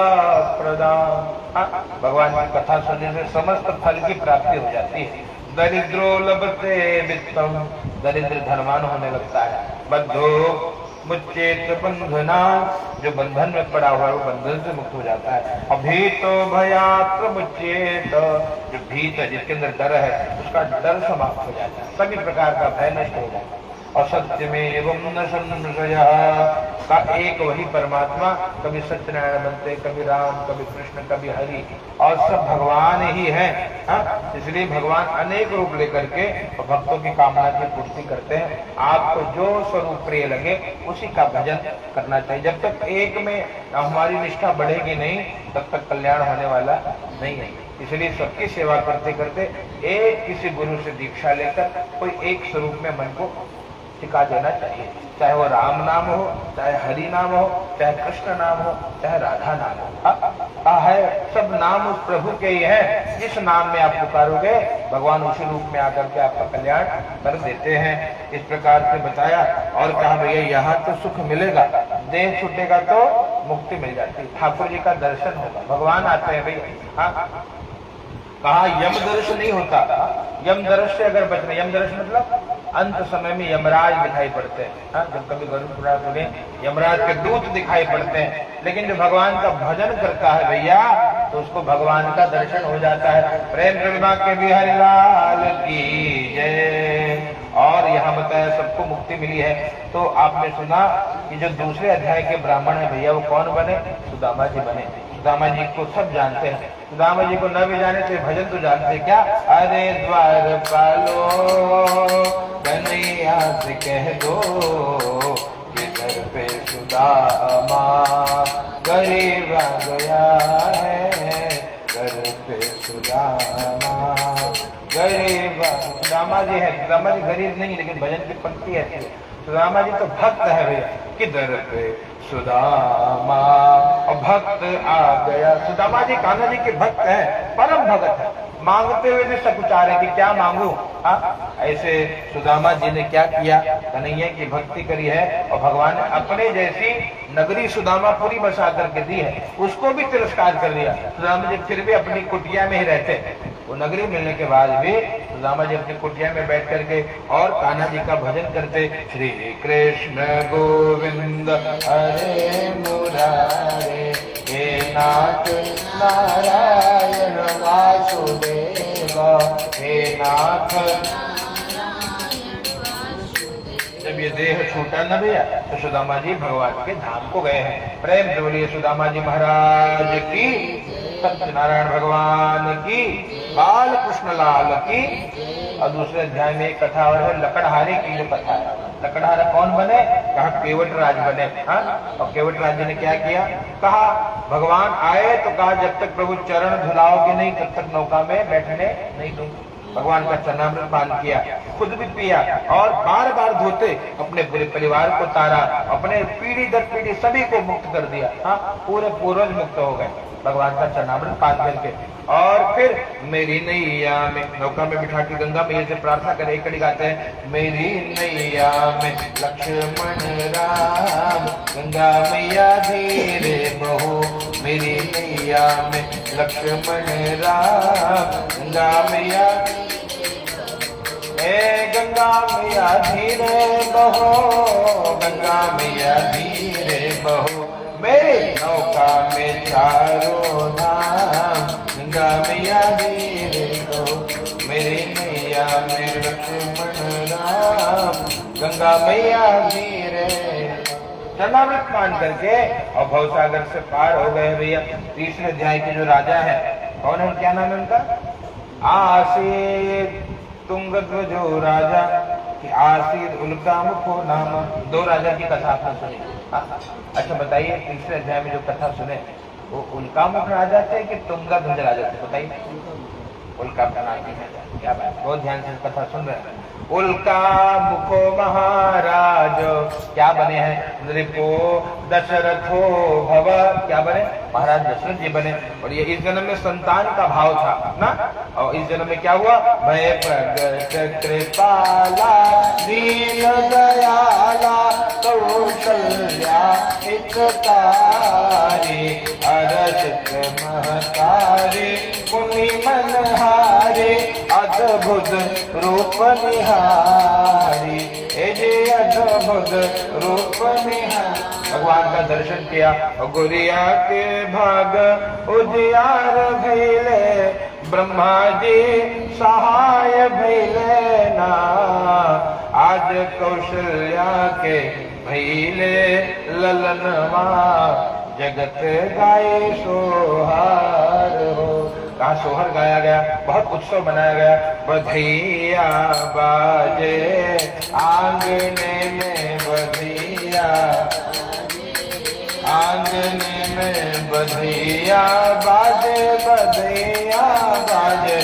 प्रदान। भगवान की कथा सुनने से समस्त फल की प्राप्ति हो जाती है। दरिद्रो लभते वित्तम, दरिद्र धनवान होने लगता है। बद्धो मुच्चेत बंधना, जो बंधन में पड़ा हुआ है वो बंधन से मुक्त हो जाता है। अभीतो भयात्र मुच्चेत, जो भीत है जिसके अंदर डर है उसका डर समाप्त हो जाता है, सभी प्रकार का भय नष्ट हो जाता है। और सत्य में एवं न संशय का एक वही परमात्मा, कभी सत्यनारायण बनते, कभी राम, कभी कृष्ण, कभी हरि, और सब भगवान ही है। इसलिए भगवान अनेक रूप लेकर के भक्तों की कामना की पूर्ति करते हैं। आपको जो स्वरूप प्रिय लगे उसी का भजन करना चाहिए। जब तक एक में हमारी निष्ठा बढ़ेगी नहीं तब तक कल्याण होने वाला नहीं है। इसलिए सबकी सेवा करते करते एक किसी गुरु से दीक्षा लेकर कोई एक स्वरूप में मन को टिका देना चाहिए। चाहे वो राम नाम हो, चाहे हरि नाम हो, चाहे कृष्ण नाम हो, चाहे राधा नाम हो, है सब नाम उस प्रभु के ही है। जिस नाम में आप पुकारोगे भगवान उसी रूप में आकर के आपका कल्याण कर देते हैं। इस प्रकार से बताया और कहा भैया यहाँ तो सुख मिलेगा, देह छूटेगा तो मुक्ति मिल जाती है, ठाकुर जी का दर्शन होगा, भगवान आते हैं भैया। कहा यम दर्शन नहीं होता, यम दर्श से अगर बचना, यम दर्श मतलब अंत समय में यमराज दिखाई पड़ते हैं। जब कभी गरुड़ पुराण सुने यमराज के दूत दिखाई पड़ते हैं, लेकिन जो भगवान का भजन करता है भैया तो उसको भगवान का दर्शन हो जाता है। प्रेम प्रेमा के बिहारी लाल की जय। और यहाँ बताया सबको मुक्ति मिली है। तो आपने सुना कि जो दूसरे अध्याय के ब्राह्मण है भैया वो कौन बने? सुदामा जी बने। सुदामा जी को सब जानते हैं, सुदामा जी को न भी जाने तो भजन तो जानते हैं क्या? अरे द्वार पालो कन्हैया से कह दो कि घर पे सुदामा गरीब आ गया है, घर पे सुदामा गरीब। सुदामा जी है, सुदामा जी गरीब नहीं लेकिन भजन की पंक्ति है। सुदामा जी तो भक्त है भैया, किधर पे सुदामा और भक्त आ गया। सुदामा जी कान्हा जी के भक्त हैं, परम भगत है, मांगते हुए भी सकुचारे कि क्या मांगू। ऐसे सुदामा जी ने क्या किया? कन्हैया की भक्ति करी है और भगवान ने अपने जैसी नगरी सुदामापुरी बसा करके दी है, उसको भी तिरस्कार कर दिया। सुदामा जी फिर भी अपनी कुटिया में ही रहते, वो नगरी मिलने के बाद भी सुदामा जी अपनी कुटिया में बैठ करके और कान्हा जी का भजन करते, श्री कृष्ण गोविंद हरे मुरारे, हे नाथ नारायण वासुदेव, हे नाथ। जब ये देह छूटा न भैया तो सुदामा जी भगवान के धाम को गए हैं। प्रेम से बोलिए सुदामा जी महाराज की, सत्यनारायण भगवान की, बाल कृष्ण लाल की। और दूसरे अध्याय में एक कथा और है, लकड़हारे की जो कथा है। लकड़हारा कौन बने? कहा केवट राज बने। हाँ, और केवट राज ने क्या किया? कहा भगवान आए तो कहा जब तक प्रभु चरण धुलाओगे नहीं तब तक नौका में बैठने नहीं दूंगा। भगवान का चरणामृत पान किया, खुद भी पिया और बार बार धोते, अपने पूरे परिवार को तारा, अपने पीढ़ी दर पीढ़ी सभी को मुक्त कर दिया। हाँ, पूरे पूर्वज मुक्त हो गए भगवान का चरणामृत पान करके। और फिर मेरी नैया में, नौका में बिठा के गंगा मैया से प्रार्थना करे, एक कड़ी गाते हैं, मेरी नैया में लक्ष्मण राम, गंगा मैया धीरे बहो, मेरी नैया में लक्ष्मण राम, गंगा मैया, हे गंगा मैया धीरे बहो, गंगा मैया धीरे बहो, मेरे नौका में चारों धाम, गंगा मैया धीरे बहो, मेरी मैया में लक्ष्मण राम, गंगा मैया धीरे। चरणामृत पान करके और भवसागर से पार हो गए भैया। तीसरे अध्याय के जो राजा है, कौन है, क्या नाम है उनका? आसीत तुंगध्वजो राजा, आसीत उल्का मुखो नाम। दो राजा की कथा आपने सुनी। अच्छा बताइए, तीसरे अध्याय में जो कथा सुने वो उल्का मुख राजा थे कि तुंगध्वज राजा थे? बताइए। उल्का का नाम क्या बात, बहुत ध्यान से कथा सुन रहे हैं। उल्का मुखो महाराज क्या बने हैं? नृपो दशरथो भव, क्या बने? महाराज दशरथ जी बने। और ये इस जन्म में संतान का भाव था ना, और इस जन्म में क्या हुआ? भय प्रगट कृपाला दीन दयाला कौशल्या हितकारी, अरसित महतारी मुनि मनहारी, अद्भुत रूप निहारी, ये अद्भुत रूप निहारी। भगवान का दर्शन किया और गुरिया के भाग उजियार भैले, ब्रह्मा जी सहाय भैले ना, आज कौशल्या के भैले ललनवा, जगत गाए सोहार हो। कहा सोहर गाया गया, बहुत उत्सव मनाया गया। बधैया बाजे आंगने में, बधैया आंगने में, बधैया बाजे, बधैया बाजे,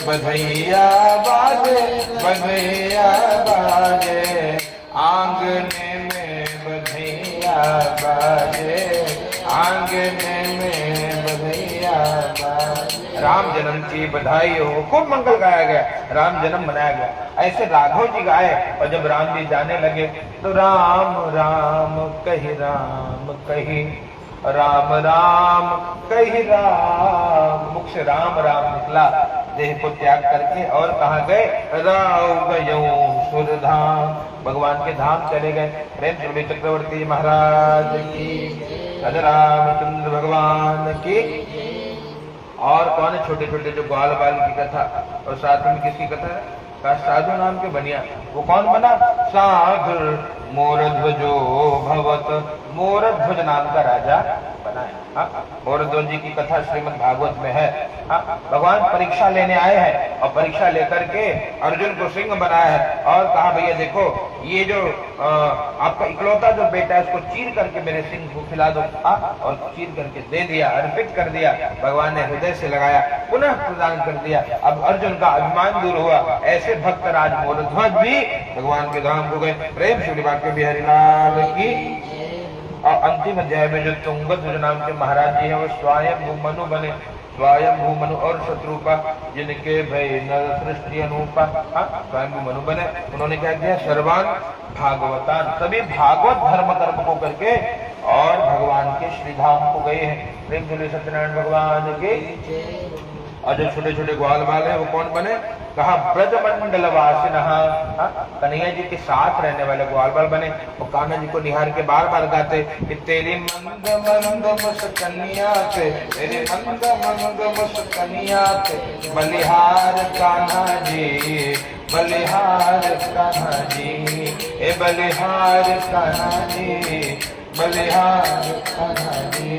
बधैया बाजे, बधैया बाजे, आंगने में बधैया बाजे, आंगने में बधैया बाजे। राम जन्म की बधाई हो, खूब मंगल गाया गया, राम जन्म मनाया गया। ऐसे राघव जी गाए, और जब राम जी जाने लगे तो राम राम कही, राम कही, राम राम कही राम, मुख से राम राम निकला, देह को त्याग करके। और कहाँ गए? राव गयो सुरधाम, भगवान के धाम चले गए। प्रेम से चक्रवर्ती महाराज की, रामचंद्र भगवान की। और कौन है? छोटे छोटे जो ग्वाल बाल की कथा, और साथ में किसकी कथा है? साधु नाम के बनिया, वो कौन बना? साधु मोरध्वजो भवत, मोरध्वज नाम का राजा बना है। मोरध्वज जी की कथा श्रीमद् भागवत में है। भगवान परीक्षा लेने आए हैं और परीक्षा लेकर के अर्जुन को सिंह बनाया है और कहा भैया देखो ये जो आपका इकलौता जो बेटा है उसको चीर करके मेरे सिंह को खिला दो। और चीर करके दे दिया, अर्पित कर दिया। भगवान ने हृदय से लगाया, पुनः प्रदान कर दिया। अब अर्जुन का अभिमान दूर हुआ। ऐसे भक्त राज मोरध्वज भी भगवान के धाम को गए। प्रेम श्री वाक्य बिहारी लाल की। और अंतिम अध्याय में जो तुंगध्वज नाम के महाराज जी है वो स्वयं मनु बने। स्वयं मनु और शत्रुपा जिनके भय नर सृष्टि अनुपा, स्वयं मनु बने। उन्होंने क्या किया? सर्वान भागवतान, सभी भागवत धर्म कर्म को करके और भगवान के श्रीधाम को गए हैं। प्रेम से सत्यनारायण भगवान के। और जो छोटे छोटे ग्वाल बाल है वो कौन बने? कहा ब्रजमंडल वासिनः, कन्हैया जी के साथ रहने वाले ग्वाल बाल बने। और कान्हा जी को निहार के बार बार गाते कि तेरी मंद मंद मुस्कनिया पे, तेरी मंद मंद मुस्कनिया पे, बलिहार कान्हा जी, बलिहार कान्हा जी, ए बलिहार कान्हा जी, बलिहार कान्हा जी।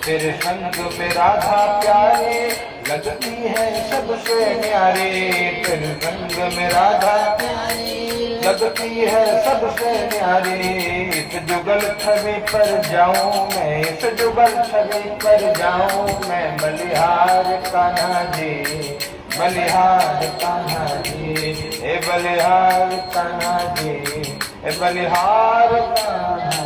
तेरे संग में राधा प्यारी लगती है सबसे न्यारी, तेरे संग में राधा प्यारी लगती है सबसे न्यारी। इस जुगल छवि पर जाऊं मैं, इस जुगल छवि पर जाऊं मैं, बलिहार कान्हा जी, बलिहार कान्हा जी, ए बलिहार कान्हा जी, ए बलिहार कान्हा।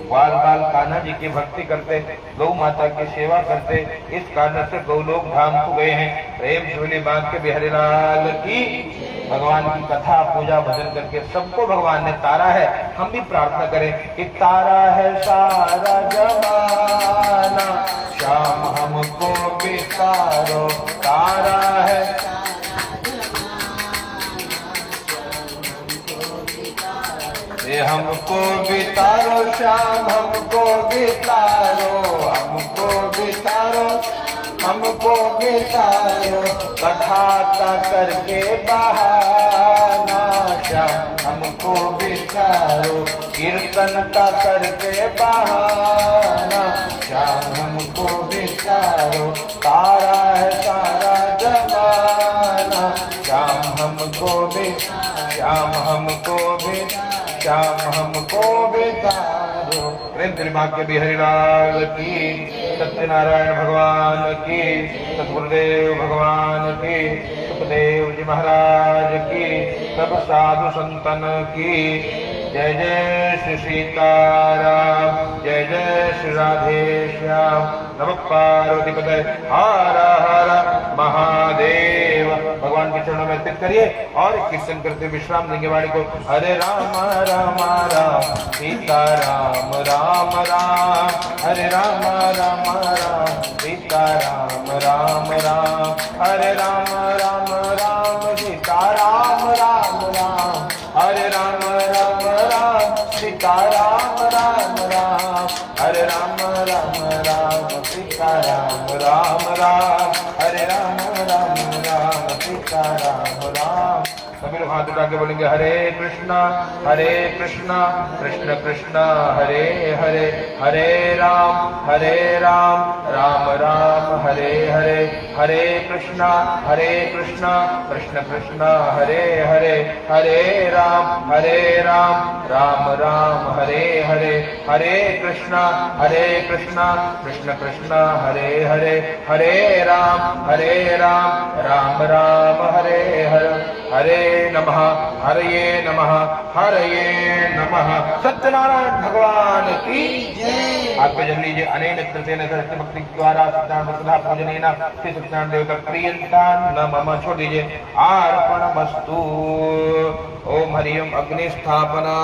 ग्वाल बाल कान्हा जी की भक्ति करते, गौ माता की सेवा करते, इस कारण से गौलोक धाम को गए हैं। प्रेम झोली बांध के बिहारी लाल की। भगवान की कथा पूजा भजन करके सबको भगवान ने तारा है। हम भी प्रार्थना करें कि तारा है सारा जमाना, शाम हमको भी तारो, तारा है हमको बितारो, श्याम हमको बितारो, हमको बितारो, हमको बितारो। कथा करके बहाना, श्याम हमको बितारो, कीर्तन का करके बहाना, श्याम हमको बितारो। तारा है सारा जमाना, श्याम हमको भी, श्याम हमको भी, श्याम हमको बितारो। प्रेम तेरे भाग्य बिहारी लाल की, सत्यनारायण भगवान की, सतगुरुदेव भगवान की, सुखदेव जी महाराज की, सब साधु संतन की। जय जय श्री सीताराम, जय जय श्री राधे श्याम। नमः पार्वती पतये, हर हर महादेव। भगवान के चरणों में स्थित करिए और कीर्तन करते विश्राम देंगे वाणी को। हरे राम राम राम सीता राम राम राम, हरे राम राम राम सीता राम राम राम, हरे राम राम राम सीता राम राम राम, हरे राम राम राम सीता राम राम राम, हरे राम राम राम सीता राम राम राम, हरे राम राम राम सीता राम राम। सभी लोग हाथ उठा के बोलेंगे हरे कृष्णा कृष्ण कृष्ण हरे हरे, हरे राम राम राम हरे हरे, हरे कृष्णा कृष्ण कृष्ण हरे हरे, हरे राम राम राम हरे हरे, हरे कृष्णा कृष्ण कृष्ण हरे हरे, हरे राम राम राम हरे हरे, हरे नमः हरये नमः, हरये नमः। सत्यनारायण भगवान की जय। आप पे जल लीजिए। अनेन कृतेन सरस्वती भक्ति द्वारा सत्यनारायण सदा पूजनेन श्री सत्यनारायण देवता प्रियंता न मम। छोड़ दीजिए। अर्पणमस्तु। ओम हरिओम। अग्नि स्थापना।